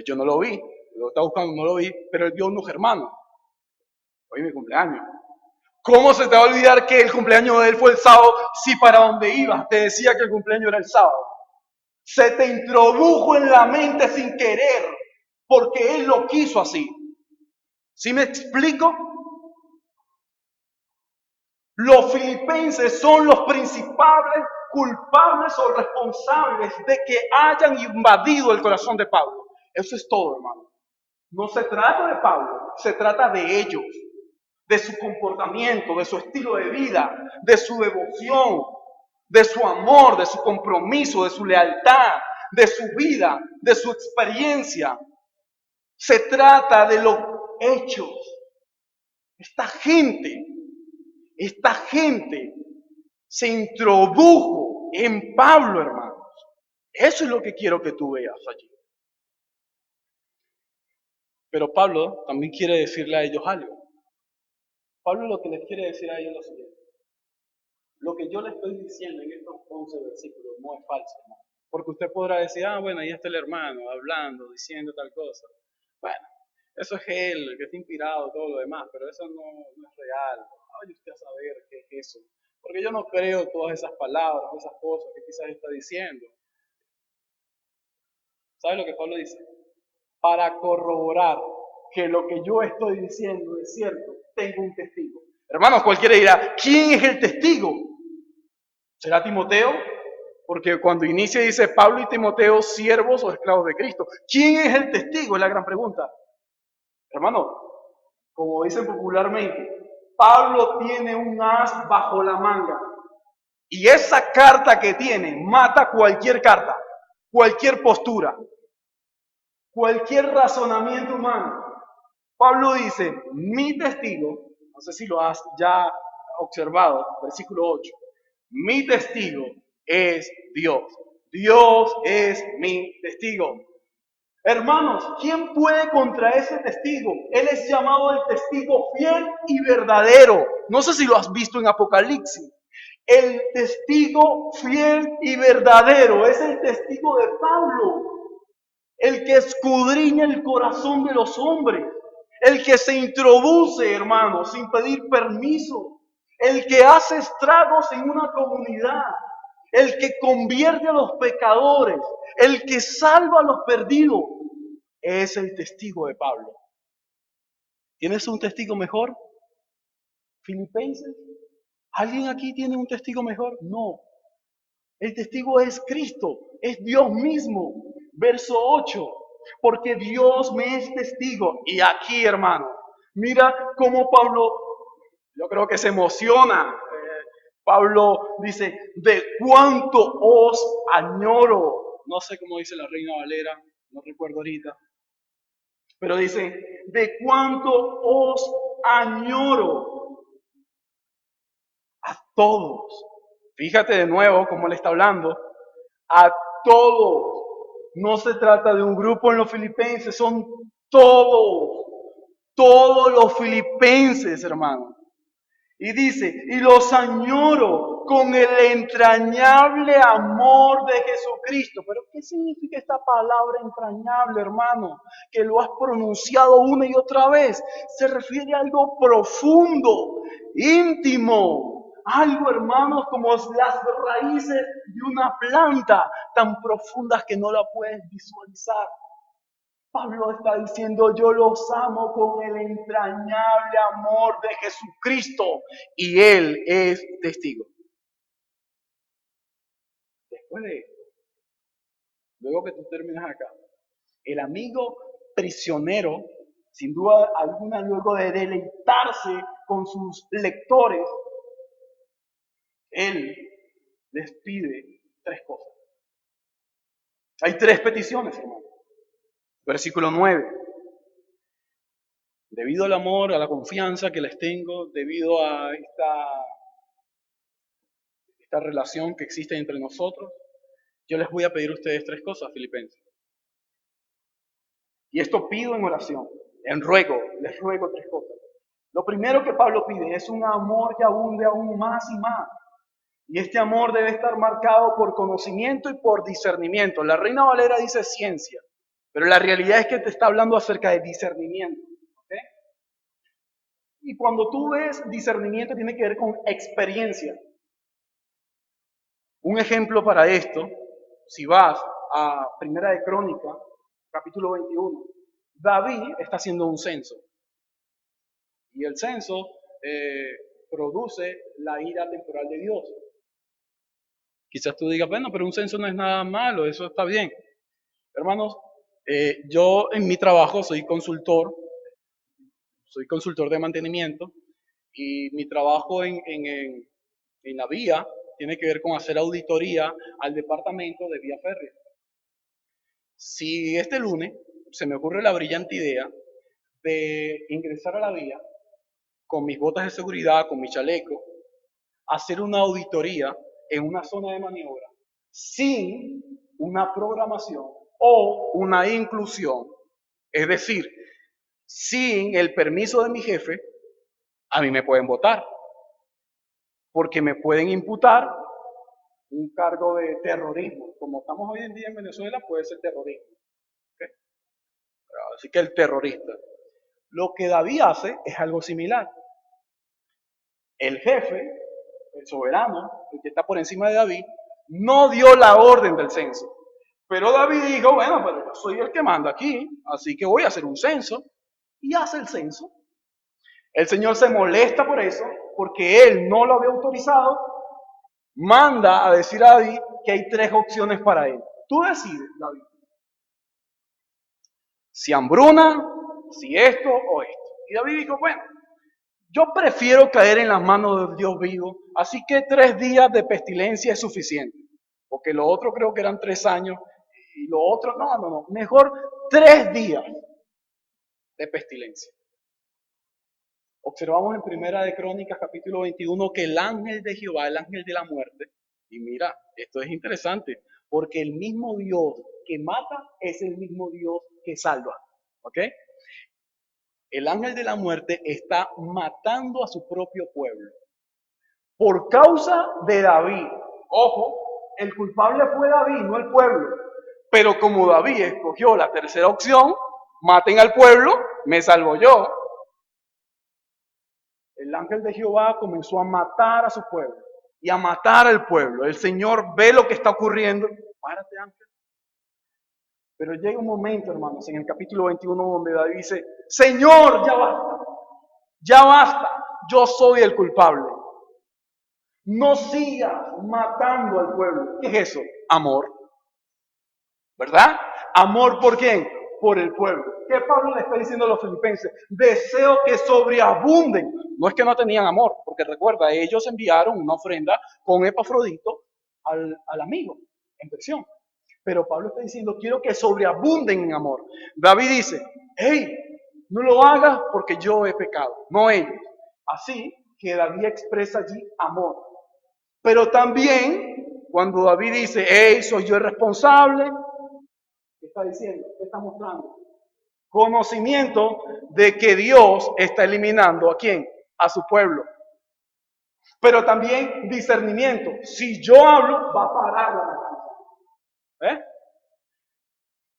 Yo no lo vi. Lo estaba buscando, no lo vi. Pero él vio unos hermanos. Hoy es mi cumpleaños. ¿Cómo se te va a olvidar que el cumpleaños de él fue el sábado si para donde ibas te decía que el cumpleaños era el sábado? Se te introdujo en la mente sin querer, porque él lo quiso así. ¿Sí me explico? Los filipenses son los principales culpables o responsables de que hayan invadido el corazón de Pablo. Eso es todo, hermano. No se trata de Pablo, se trata de ellos, de su comportamiento, de su estilo de vida, de su devoción, de su amor, de su compromiso, de su lealtad, de su vida, de su experiencia. Se trata de los hechos. Esta gente, esta gente se introdujo en Pablo, hermanos. Eso es lo que quiero que tú veas allí. Pero Pablo también quiere decirle a ellos algo. Pablo lo que les quiere decir a ellos es lo siguiente. Lo que yo le estoy diciendo en estos 11 versículos no es falso, hermano. Porque usted podrá decir, ah, bueno, ahí está el hermano hablando, diciendo tal cosa. Bueno, eso es él, el que está inspirado, todo lo demás, pero eso no es real. Vaya usted a saber qué es eso. Porque yo no creo todas esas palabras, esas cosas que quizás está diciendo. ¿Sabe lo que Pablo dice? Para corroborar que lo que yo estoy diciendo es cierto, tengo un testigo. Hermanos, cualquiera dirá, ¿quién es el testigo? ¿Será Timoteo? Porque cuando inicia dice Pablo y Timoteo, siervos o esclavos de Cristo. ¿Quién es el testigo? Es la gran pregunta. Hermano, como dicen popularmente, Pablo tiene un as bajo la manga. Y esa carta que tiene mata cualquier carta, cualquier postura, cualquier razonamiento humano. Pablo dice, mi testigo, no sé si lo has ya observado, versículo 8, mi testigo es Dios. Dios es mi testigo. Hermanos, ¿quién puede contra ese testigo? Él es llamado el testigo fiel y verdadero. No sé si lo has visto en Apocalipsis. El testigo fiel y verdadero es el testigo de Pablo. El que escudriña el corazón de los hombres. El que se introduce, hermanos, sin pedir permiso. El que hace estragos en una comunidad. El que convierte a los pecadores. El que salva a los perdidos. Es el testigo de Pablo. ¿Tienes un testigo mejor? ¿Filipenses? ¿Alguien aquí tiene un testigo mejor? No. El testigo es Cristo, es Dios mismo. Verso 8. Porque Dios me es testigo. Y aquí, hermano, mira cómo Pablo, yo creo que se emociona. Pablo dice, de cuánto os añoro. No sé cómo dice la Reina Valera, no recuerdo ahorita. Pero dice, de cuánto os añoro a todos. Fíjate de nuevo cómo le está hablando. A todos. No se trata de un grupo en los filipenses, son todos. Todos los filipenses, hermano. Y dice, y los añoro con el entrañable amor de Jesucristo. Pero ¿qué significa esta palabra entrañable, hermano? Que lo has pronunciado una y otra vez. Se refiere a algo profundo, íntimo. Algo, hermanos, como las raíces de una planta tan profundas que no la puedes visualizar. Pablo está diciendo, yo los amo con el entrañable amor de Jesucristo y Él es testigo. Después de esto, luego que tú terminas acá, el amigo prisionero Sin duda alguna, luego de deleitarse con sus lectores, Él les pide tres cosas. Hay tres peticiones, hermano. Versículo 9. Debido al amor, a la confianza que les tengo, debido a esta relación que existe entre nosotros, yo les voy a pedir a ustedes tres cosas, filipenses. Y esto pido en oración, les ruego tres cosas. Lo primero que Pablo pide es un amor que abunde aún más y más. Y este amor debe estar marcado por conocimiento y por discernimiento. La Reina Valera dice ciencia, pero la realidad es que te está hablando acerca de discernimiento. ¿Okay? Y cuando tú ves discernimiento tiene que ver con experiencia. Un ejemplo para esto, si vas a Primera de Crónica, capítulo 21, David está haciendo un censo. Y el censo produce la ira temporal de Dios. Quizás tú digas, bueno, pero un censo no es nada malo, eso está bien. Hermanos, yo en mi trabajo soy consultor de mantenimiento y mi trabajo en la vía tiene que ver con hacer auditoría al departamento de vía férrea. Si este lunes se me ocurre la brillante idea de ingresar a la vía con mis botas de seguridad, con mi chaleco, hacer una auditoría en una zona de maniobra sin una programación o una inclusión, es decir, sin el permiso de mi jefe, a mí me pueden votar, porque me pueden imputar un cargo de terrorismo. Como estamos hoy en día en Venezuela, puede ser terrorismo. ¿Okay? Así que el terrorista. Lo que David hace es algo similar. El jefe, el soberano, el que está por encima de David, no dio la orden del censo. Pero David dijo, bueno, pero yo soy el que manda aquí, así que voy a hacer un censo. Y hace el censo. El Señor se molesta por eso, porque Él no lo había autorizado. Manda a decir a David que hay tres opciones para él. Tú decides, David. Si hambruna, si esto o esto. Y David dijo, bueno, yo prefiero caer en las manos del Dios vivo, así que 3 días de pestilencia es suficiente. Porque lo otro creo que eran 3 años y lo otro, no, mejor 3 días de pestilencia. Observamos en Primera de Crónicas, capítulo 21, que el ángel de Jehová, el ángel de la muerte, y mira, esto es interesante, porque el mismo Dios que mata es el mismo Dios que salva. ¿Ok? El ángel de la muerte está matando a su propio pueblo. Por causa de David. Ojo, el culpable fue David, no el pueblo. Pero como David escogió la tercera opción, maten al pueblo, me salvo yo. El ángel de Jehová comenzó a matar a su pueblo y a matar al pueblo. El Señor ve lo que está ocurriendo. Párate, ángel. Pero llega un momento, hermanos, en el capítulo 21, donde David dice, Señor, ya basta, yo soy el culpable. No sigas matando al pueblo. ¿Qué es eso? Amor. ¿Verdad? ¿Amor por quién? Por el pueblo. ¿Qué Pablo le está diciendo a los filipenses? Deseo que sobreabunden. No es que no tenían amor, porque recuerda, ellos enviaron una ofrenda con Epafrodito al amigo en prisión. Pero Pablo está diciendo, quiero que sobreabunden en amor. David dice, hey, no lo hagas porque yo he pecado, no ellos. Así que David expresa allí amor. Pero también, cuando David dice, hey, soy yo el responsable, ¿qué está diciendo? ¿Qué está mostrando? Conocimiento de que Dios está eliminando ¿a quién? A su pueblo. Pero también discernimiento. Si yo hablo, va a parar la matanza.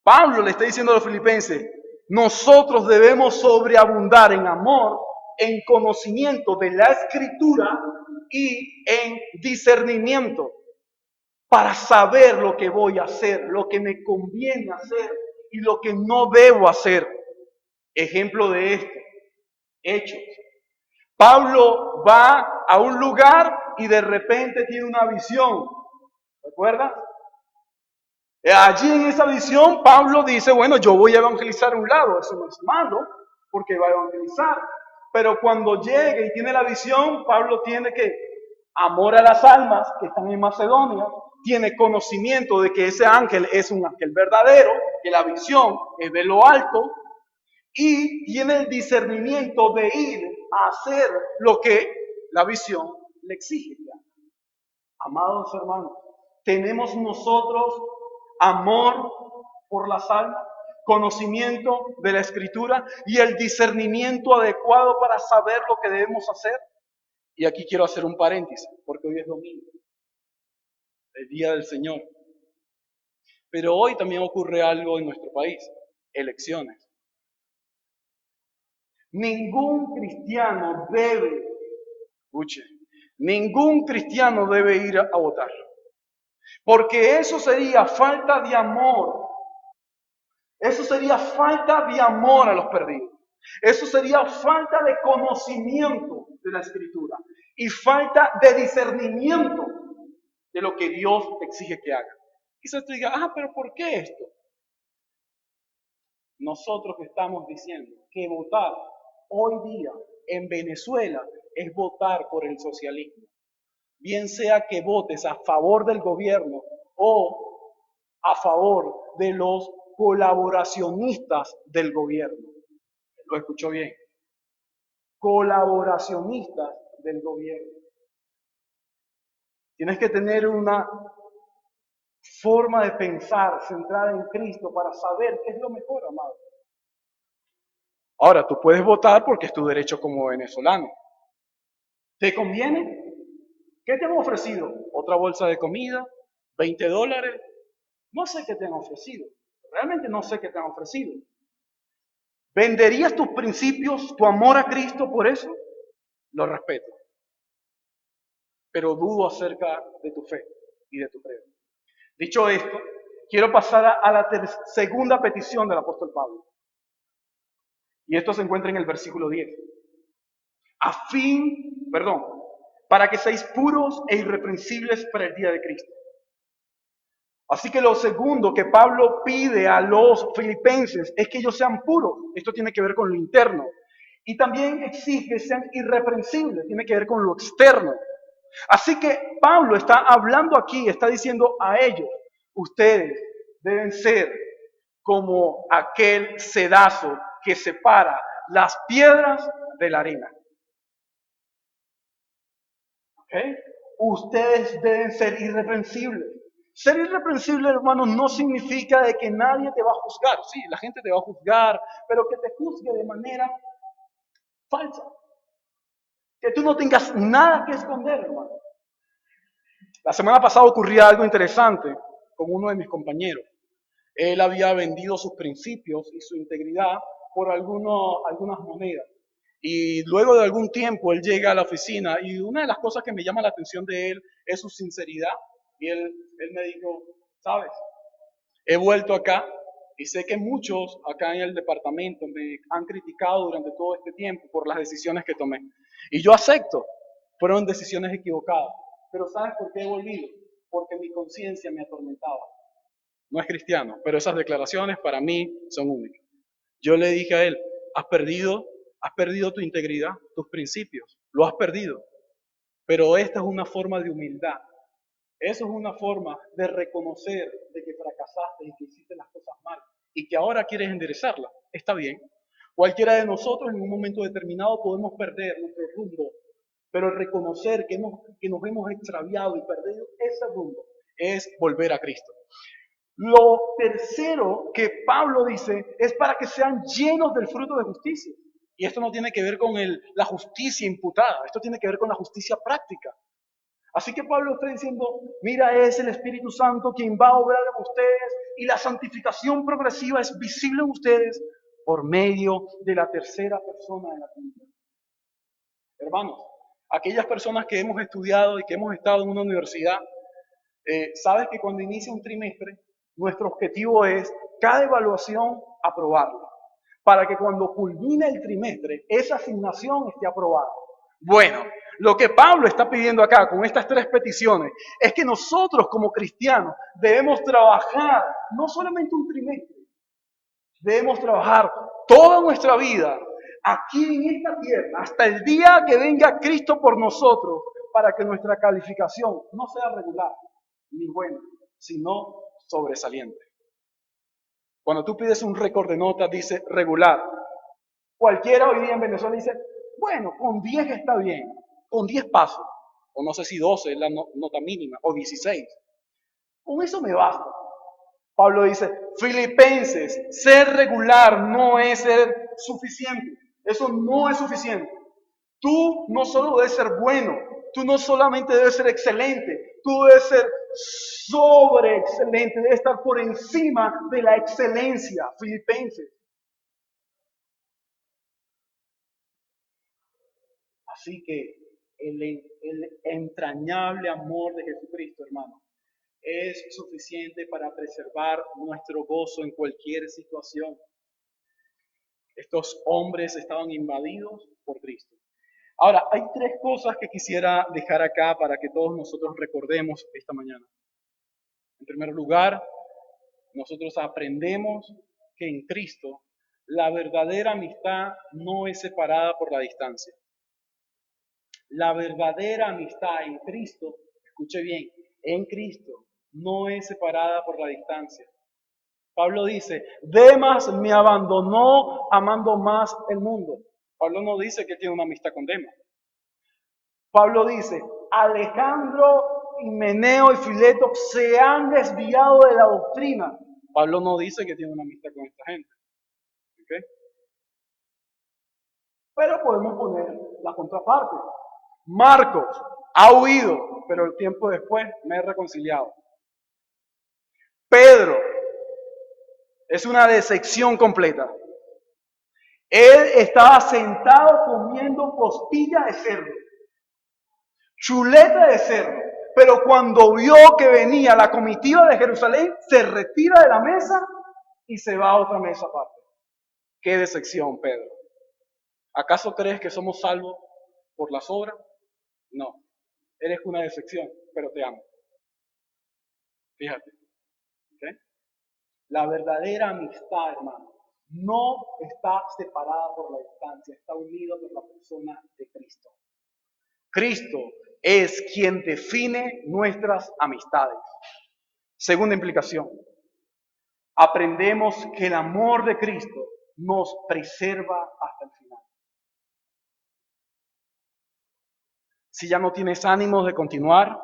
Pablo le está diciendo a los filipenses, nosotros debemos sobreabundar en amor, en conocimiento de la Escritura y en discernimiento para saber lo que voy a hacer, lo que me conviene hacer y lo que no debo hacer. Ejemplo de esto, Hechos. Pablo va a un lugar y de repente tiene una visión. ¿Recuerdas? Allí en esa visión Pablo dice, bueno, yo voy a evangelizar a un lado, eso no es malo, porque va a evangelizar. Pero cuando llegue y tiene la visión, Pablo tiene que amor a las almas que están en Macedonia, tiene conocimiento de que ese ángel es un ángel verdadero, que la visión es de lo alto, y tiene el discernimiento de ir a hacer lo que la visión le exige. Amados hermanos, tenemos nosotros amor por las almas, conocimiento de la Escritura y el discernimiento adecuado para saber lo que debemos hacer. Y aquí quiero hacer un paréntesis, porque hoy es domingo, el día del Señor. Pero hoy también ocurre algo en nuestro país, elecciones. Ningún cristiano debe, escuche, ningún cristiano debe ir a votar. Porque eso sería falta de amor. Eso sería falta de amor a los perdidos. Eso sería falta de conocimiento de la Escritura. Y falta de discernimiento de lo que Dios exige que haga. Quizás tú digas, pero ¿por qué esto? Nosotros estamos diciendo que votar hoy día en Venezuela es votar por el socialismo. Bien sea que votes a favor del gobierno o a favor de los colaboracionistas del gobierno. ¿Lo escuchó bien? Colaboracionistas del gobierno. Tienes que tener una forma de pensar centrada en Cristo para saber qué es lo mejor, amado. Ahora, tú puedes votar porque es tu derecho como venezolano. ¿Te conviene? ¿Qué te han ofrecido? ¿Otra bolsa de comida? ¿$20? No sé qué te han ofrecido. Realmente no sé qué te han ofrecido. ¿Venderías tus principios, tu amor a Cristo por eso? Lo respeto. Pero dudo acerca de tu fe y de tu credo. Dicho esto, quiero pasar a la segunda petición del apóstol Pablo. Y esto se encuentra en el versículo 10. Para que seáis puros e irreprensibles para el día de Cristo. Así que lo segundo que Pablo pide a los filipenses es que ellos sean puros. Esto tiene que ver con lo interno. Y también exige que sean irreprensibles. Tiene que ver con lo externo. Así que Pablo está hablando aquí, está diciendo a ellos, ustedes deben ser como aquel cedazo que separa las piedras de la arena. ¿Okay? Ustedes deben ser irreprensibles. Ser irreprensible, hermano, no significa de que nadie te va a juzgar. Sí, la gente te va a juzgar, pero que te juzgue de manera falsa. Que tú no tengas nada que esconder, hermano. La semana pasada ocurría algo interesante con uno de mis compañeros. Él había vendido sus principios y su integridad por algunas monedas. Y luego de algún tiempo él llega a la oficina y una de las cosas que me llama la atención de él es su sinceridad. Y él me dijo, sabes, he vuelto acá y sé que muchos acá en el departamento me han criticado durante todo este tiempo por las decisiones que tomé. Y yo acepto, fueron decisiones equivocadas. Pero ¿sabes por qué he volvido? Porque mi conciencia me atormentaba. No es cristiano, pero esas declaraciones para mí son únicas. Yo le dije a él, has perdido tu integridad, tus principios, lo has perdido. Pero esta es una forma de humildad. Eso es una forma de reconocer de que fracasaste y que hiciste las cosas mal y que ahora quieres enderezarlas. Está bien. Cualquiera de nosotros en un momento determinado podemos perder nuestro rumbo, pero reconocer que nos hemos extraviado y perdido ese rumbo es volver a Cristo. Lo tercero que Pablo dice es para que sean llenos del fruto de justicia. Y esto no tiene que ver con la justicia imputada, esto tiene que ver con la justicia práctica. Así que Pablo está diciendo, mira, es el Espíritu Santo quien va a obrar en ustedes y la santificación progresiva es visible en ustedes por medio de la tercera persona de la Trinidad. Hermanos, aquellas personas que hemos estudiado y que hemos estado en una universidad, sabes que cuando inicia un trimestre, nuestro objetivo es cada evaluación aprobarla, para que cuando culmine el trimestre, esa asignación esté aprobada. Bueno, lo que Pablo está pidiendo acá con estas tres peticiones es que nosotros como cristianos debemos trabajar no solamente un trimestre, debemos trabajar toda nuestra vida aquí en esta tierra, hasta el día que venga Cristo por nosotros, para que nuestra calificación no sea regular ni buena, sino sobresaliente. Cuando tú pides un récord de notas, dice regular. Cualquiera hoy día en Venezuela dice, bueno, con 10 está bien, con 10 paso, o no sé si 12 es la nota mínima, o 16. Con eso me basta. Pablo dice, Filipenses, ser regular no es ser suficiente. Eso no es suficiente. Tú no solo debes ser bueno, tú no solamente debes ser excelente, tú debes ser sobre excelente, debes estar por encima de la excelencia. Filipenses. Así que el entrañable amor de Jesucristo, hermano, es suficiente para preservar nuestro gozo en cualquier situación. Estos hombres estaban invadidos por Cristo. Ahora, hay tres cosas que quisiera dejar acá para que todos nosotros recordemos esta mañana. En primer lugar, nosotros aprendemos que en Cristo la verdadera amistad no es separada por la distancia. La verdadera amistad en Cristo, escuche bien, en Cristo no es separada por la distancia. Pablo dice, Demas me abandonó amando más el mundo. Pablo no dice que tiene una amistad con Demas. Pablo dice, Alejandro, Himeneo y Fileto se han desviado de la doctrina. Pablo no dice que tiene una amistad con esta gente. ¿Okay? Pero podemos poner la contraparte. Marcos ha huido, pero el tiempo después me he reconciliado. Pedro es una decepción completa. Él estaba sentado comiendo costilla de cerdo, chuleta de cerdo, pero cuando vio que venía la comitiva de Jerusalén, se retira de la mesa y se va a otra mesa aparte. Qué decepción, Pedro. ¿Acaso crees que somos salvos por las obras? No, eres una decepción, pero te amo. Fíjate. ¿Okay? La verdadera amistad, hermano, no está separada por la distancia, está unida por la persona de Cristo. Cristo es quien define nuestras amistades. Segunda implicación, aprendemos que el amor de Cristo nos preserva hasta el final. Si ya no tienes ánimos de continuar,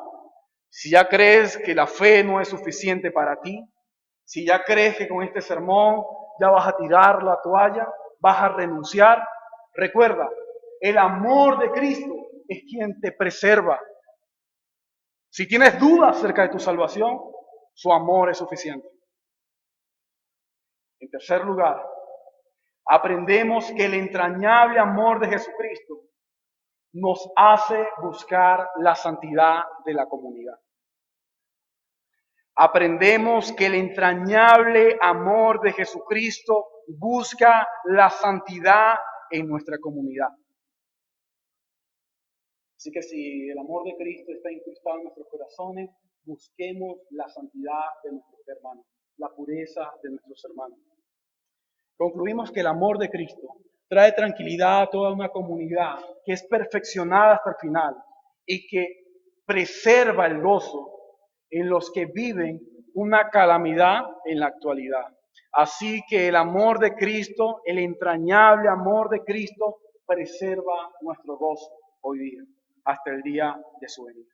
si ya crees que la fe no es suficiente para ti, si ya crees que con este sermón ya vas a tirar la toalla, vas a renunciar, recuerda, el amor de Cristo es quien te preserva. Si tienes dudas acerca de tu salvación, su amor es suficiente. En tercer lugar, aprendemos que el entrañable amor de Jesucristo nos hace buscar la santidad de la comunidad. Aprendemos que el entrañable amor de Jesucristo busca la santidad en nuestra comunidad. Así que si el amor de Cristo está incrustado en nuestros corazones, busquemos la santidad de nuestros hermanos, la pureza de nuestros hermanos. Concluimos que el amor de Cristo trae tranquilidad a toda una comunidad que es perfeccionada hasta el final y que preserva el gozo en los que viven una calamidad en la actualidad. Así que el amor de Cristo, el entrañable amor de Cristo, preserva nuestro gozo hoy día, hasta el día de su venida.